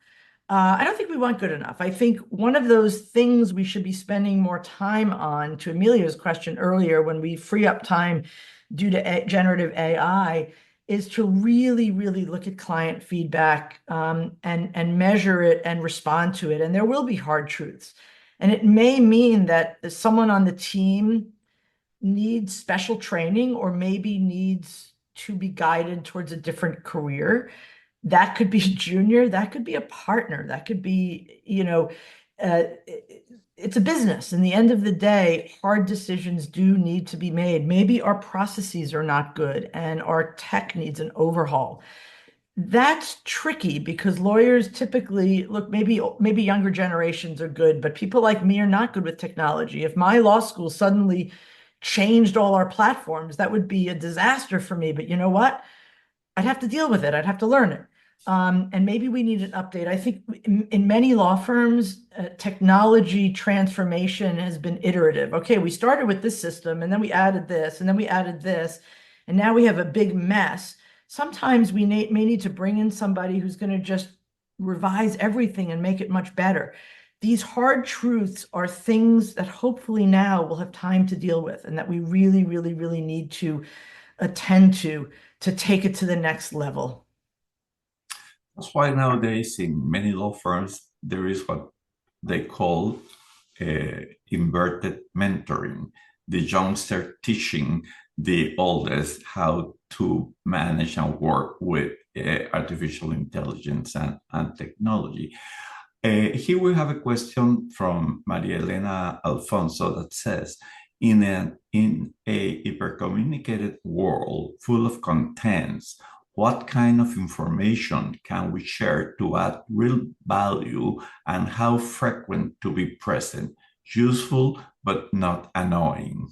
I don't think we want good enough. I think one of those things we should be spending more time on, to Emilio's question earlier, when we free up time due to generative AI, is to really, really look at client feedback and measure it and respond to it. And there will be hard truths. And it may mean that someone on the team needs special training or maybe needs to be guided towards a different career. That could be junior, that could be a partner, that could be, it's a business. In the end of the day, hard decisions do need to be made. Maybe our processes are not good and our tech needs an overhaul. That's tricky because lawyers typically, look, maybe younger generations are good, but people like me are not good with technology. If my law school suddenly changed all our platforms, that would be a disaster for me. But you know what? I'd have to deal with it. I'd have to learn it. And maybe we need an update. I think in many law firms, technology transformation has been iterative. Okay, we started with this system, and then we added this, and then we added this, and now we have a big mess. Sometimes we may need to bring in somebody who's going to just revise everything and make it much better. These hard truths are things that hopefully now we'll have time to deal with, and that we really, really, really need to attend to take it to the next level. That's why nowadays in many law firms, there is what they call inverted mentoring, the youngster teaching the oldest how to manage and work with artificial intelligence and technology. Here we have a question from Maria Elena Alfonso that says, in a hypercommunicated world full of contents, what kind of information can we share to add real value and how frequent to be present? Useful, but not annoying.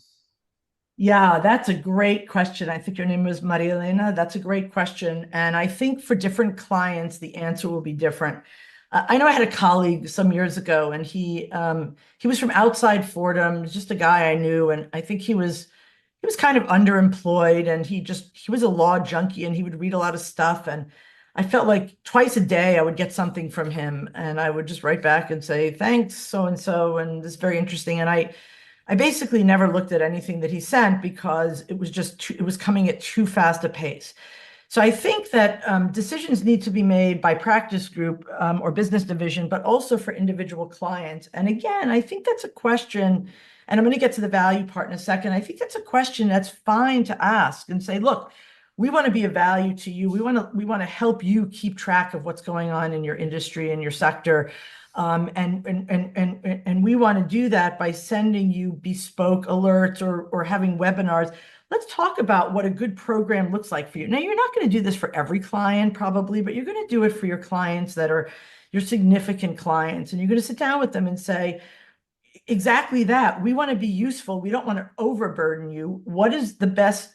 Yeah, that's a great question. I think your name was Maria Elena. That's a great question. And I think for different clients, the answer will be different. I know I had a colleague some years ago, and he was from outside Fordham, just a guy I knew, and I think he was kind of underemployed, and he was a law junkie, and he would read a lot of stuff. And I felt like twice a day I would get something from him, and I would just write back and say, thanks, so and so, and this is very interesting. And I basically never looked at anything that he sent because it was coming at too fast a pace. So I think that decisions need to be made by practice group or business division, but also for individual clients. And again, I think that's a question, and I'm going to get to the value part in a second. I think that's a question that's fine to ask and say, look, we want to be of value to you. We want to help you keep track of what's going on in your industry and your sector. And we want to do that by sending you bespoke alerts or having webinars. Let's talk about what a good program looks like for you. Now, you're not going to do this for every client probably, but you're going to do it for your clients that are your significant clients. And you're going to sit down with them and say, exactly that. We want to be useful. We don't want to overburden you. What is the best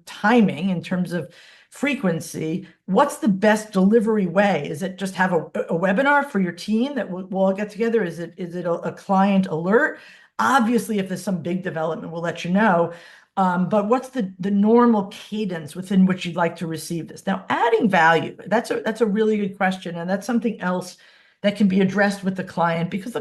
timing in terms of frequency? What's the best delivery way? Is it just have a webinar for your team that we'll all get together? Is it a client alert? Obviously, if there's some big development, we'll let you know. But what's the normal cadence within which you'd like to receive this? Now, adding value, that's a really good question. And that's something else that can be addressed with the client, because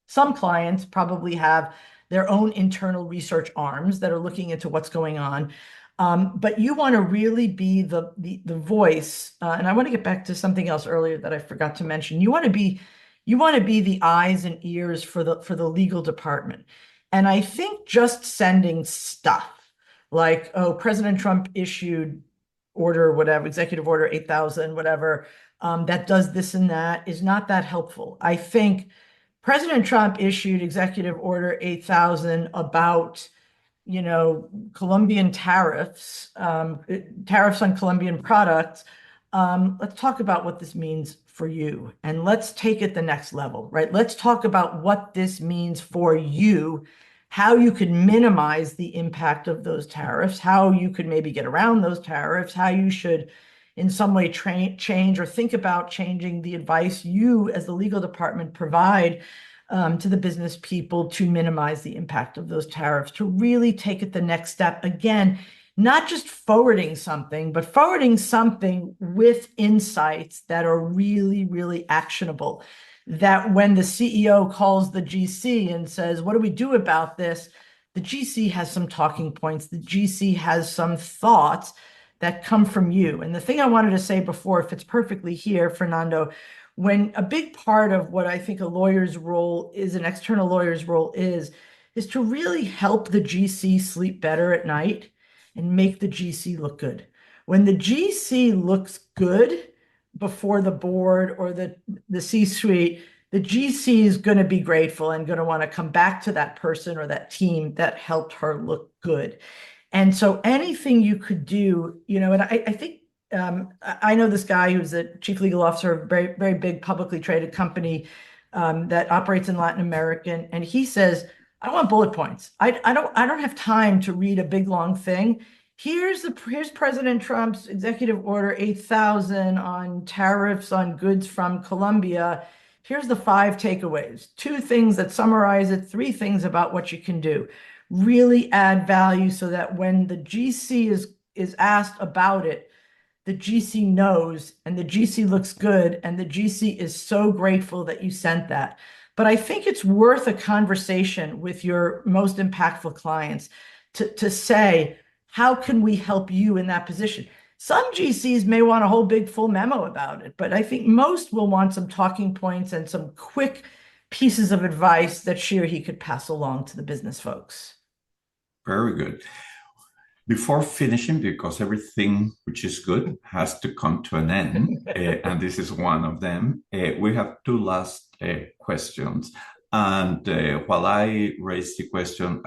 some clients probably have their own internal research arms that are looking into what's going on. But you want to really be the voice. And I want to get back to something else earlier that I forgot to mention. You want to be the eyes and ears for the legal department. And I think just sending stuff like, oh, President Trump issued order, whatever, executive order 8,000, whatever, that does this and that is not that helpful. I think President Trump issued executive order 8,000 about, Colombian tariffs, tariffs on Colombian products. Let's talk about what this means for you, and let's take it the next level, right? Let's talk about what this means for you, how you could minimize the impact of those tariffs, how you could maybe get around those tariffs, how you should in some way change or think about changing the advice you as the legal department provide to the business people to minimize the impact of those tariffs, to really take it the next step. Again, not just forwarding something, but forwarding something with insights that are really, really actionable. That when the CEO calls the GC and says, what do we do about this? The GC has some talking points. The GC has some thoughts that come from you. And the thing I wanted to say before fits perfectly here, Fernando, when a big part of what I think a lawyer's role is, an external lawyer's role is to really help the GC sleep better at night and make the GC look good. When the GC looks good before the board or the C-suite, the GC is going to be grateful and going to want to come back to that person or that team that helped her look good. And so anything you could do, and I think I know this guy who's the chief legal officer of a very, very big publicly traded company that operates in Latin America, and he says, I want bullet points. I don't have time to read a big long thing. Here's President Trump's executive order 8,000 on tariffs on goods from Colombia. Here's the 5 takeaways, 2 things that summarize it, 3 things about what you can do. Really add value so that when the GC is asked about it, the GC knows and the GC looks good and the GC is so grateful that you sent that. But I think it's worth a conversation with your most impactful clients to say, how can we help you in that position? Some GCs may want a whole big full memo about it, but I think most will want some talking points and some quick pieces of advice that she or he could pass along to the business folks. Very good. Before finishing, because everything which is good has to come to an end, and this is one of them, we have two last questions. And while I raise the question,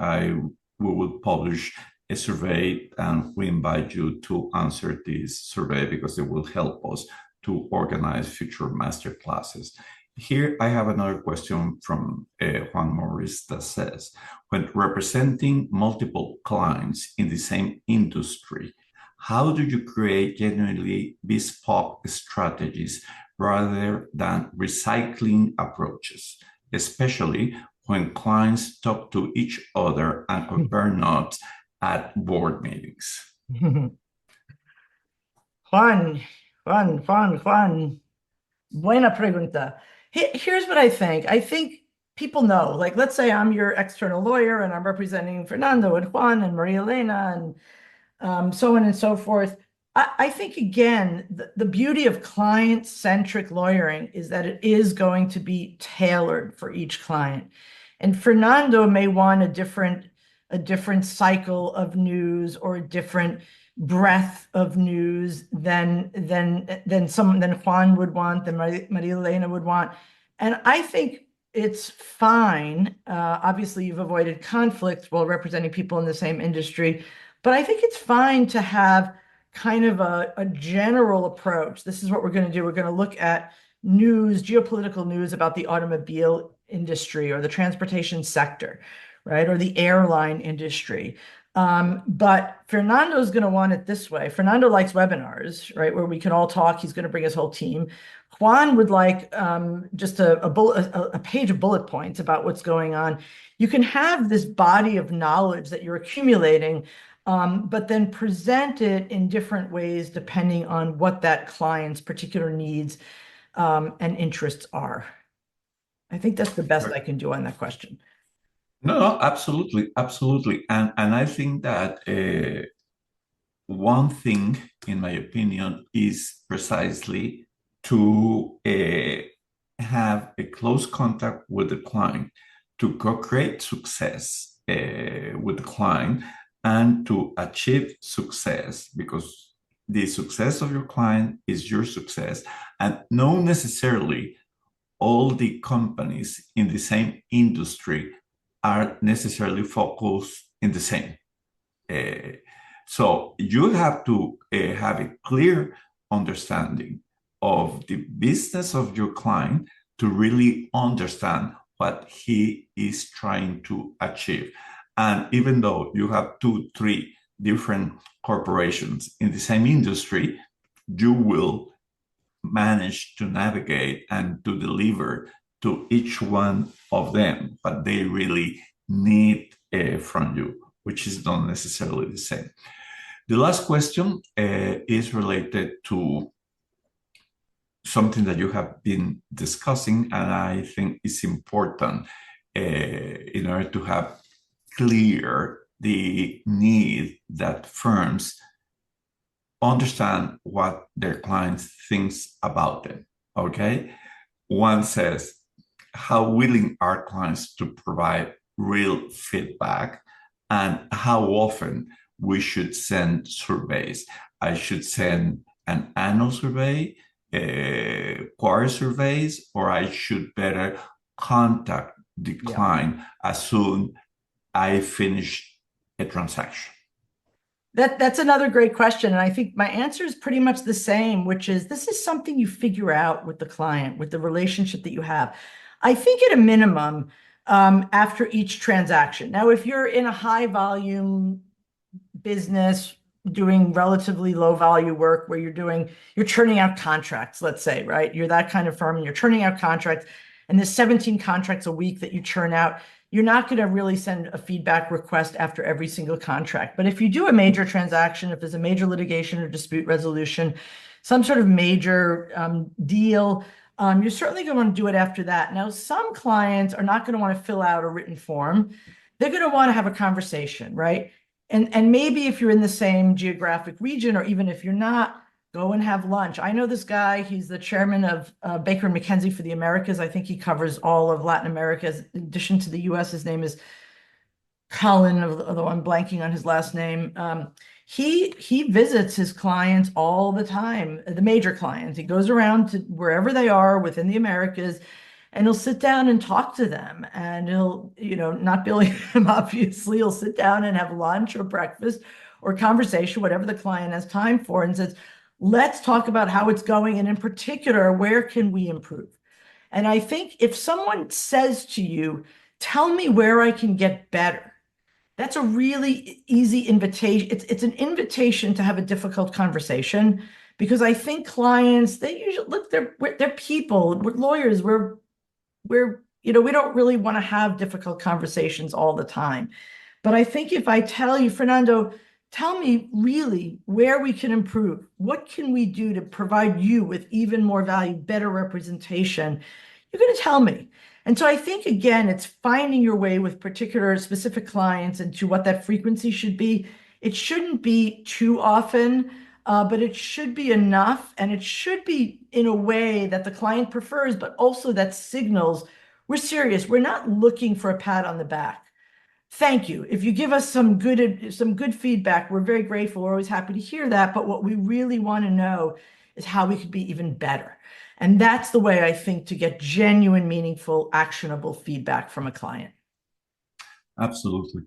we will publish a survey, and we invite you to answer this survey because it will help us to organize future master classes. Here I have another question from Juan Morris that says, when representing multiple clients in the same industry, how do you create genuinely bespoke strategies rather than recycling approaches, especially when clients talk to each other and compare notes at board meetings? Juan, Juan. Buena pregunta. Here's what I think. I think people know, like, let's say I'm your external lawyer and I'm representing Fernando and Juan and Maria Elena and so on and so forth. I think, again, the beauty of client-centric lawyering is that it is going to be tailored for each client. And Fernando may want a different cycle of news or a different breadth of news than Juan would want, than Maria Elena would want. And I think it's fine. Obviously, you've avoided conflict while representing people in the same industry, but I think it's fine to have kind of a general approach. This is what we're going to do. We're going to look at news, geopolitical news about the automobile industry or the transportation sector, right? Or the airline industry. But Fernando's going to want it this way. Fernando likes webinars, right? Where we can all talk. He's going to bring his whole team. Juan would like just a page of bullet points about what's going on. You can have this body of knowledge that you're accumulating, but then present it in different ways depending on what that client's particular needs and interests are. I think that's the best I can do on that question. No, absolutely, absolutely. And I think that one thing, in my opinion, is precisely to have a close contact with the client, to co-create success with the client, and to achieve success, because the success of your client is your success, and not necessarily all the companies in the same industry are necessarily focused in the same. So you have to have a clear understanding of the business of your client to really understand what he is trying to achieve. And even though you have 2, 3 different corporations in the same industry, you will manage to navigate and to deliver to each one of them what they really need from you, which is not necessarily the same. The last question is related to something that you have been discussing, and I think it's important in order to have clear the need that firms understand what their clients thinks about them, okay? One says, how willing are clients to provide real feedback, and how often we should send surveys. I should send an annual survey, quarter surveys, or I should better contact the client as soon I finish a transaction? That's another great question. And I think my answer is pretty much the same, which is this is something you figure out with the client, with the relationship that you have. I think at a minimum, after each transaction. Now, if you're in a high volume business doing relatively low value work where you're churning out contracts, let's say, right? You're that kind of firm and you're churning out contracts, and there's 17 contracts a week that you churn out. You're not going to really send a feedback request after every single contract. But if you do a major transaction, if there's a major litigation or dispute resolution, some sort of major deal, you're certainly going to want to do it after that. Now, some clients are not going to want to fill out a written form. They're going to want to have a conversation, right? And maybe if you're in the same geographic region, or even if you're not, go and have lunch. I know this guy, he's the chairman of Baker & McKenzie for the Americas. I think he covers all of Latin America. In addition to the US, his name is Cullen, although I'm blanking on his last name. He visits his clients all the time, the major clients. He goes around to wherever they are within the Americas, and he'll sit down and talk to them. And he'll, not billing him, obviously, he'll sit down and have lunch or breakfast or conversation, whatever the client has time for, and says, let's talk about how it's going, and in particular, where can we improve? And I think if someone says to you, tell me where I can get better, that's a really easy invitation. It's an invitation to have a difficult conversation, because I think clients, they usually look, they're people, we're lawyers, we don't really want to have difficult conversations all the time. But I think if I tell you, Fernando, tell me really where we can improve. What can we do to provide you with even more value, better representation? You're going to tell me. And so I think, again, it's finding your way with particular specific clients and to what that frequency should be. It shouldn't be too often, but it should be enough. And it should be in a way that the client prefers, but also that signals we're serious. We're not looking for a pat on the back. Thank you. If you give us some good feedback, we're very grateful. We're always happy to hear that. But what we really want to know is how we could be even better. And that's the way I think to get genuine, meaningful, actionable feedback from a client. Absolutely.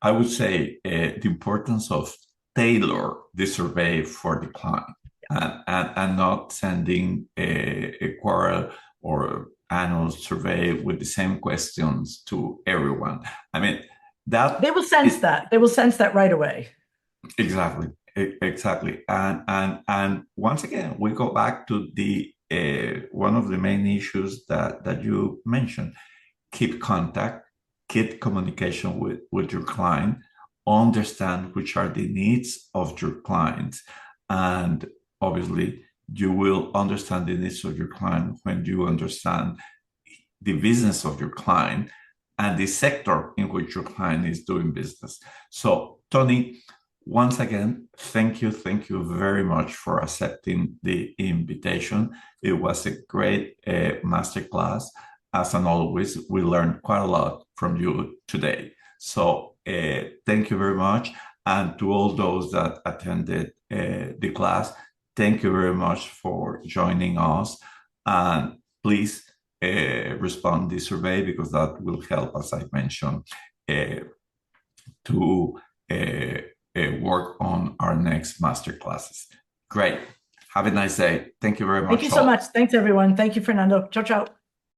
I would say the importance of tailor the survey for the client, and not sending a quarter or annual survey with the same questions to everyone. I mean, that they will sense that. They will sense that right away. Exactly. Exactly. And once again, we go back to the one of the main issues that you mentioned. Keep contact, keep communication with your client, understand which are the needs of your clients. And obviously, you will understand the needs of your client when you understand the business of your client and the sector in which your client is doing business. So, Toni, once again, thank you very much for accepting the invitation. It was a great masterclass. As always, we learned quite a lot from you today. So thank you very much. And to all those that attended the class, thank you very much for joining us. And please respond to the survey, because that will help, as I mentioned, to work on our next master classes. Great. Have a nice day. Thank you very much. Thank you so much. Thanks, everyone. Thank you, Fernando. Ciao, ciao.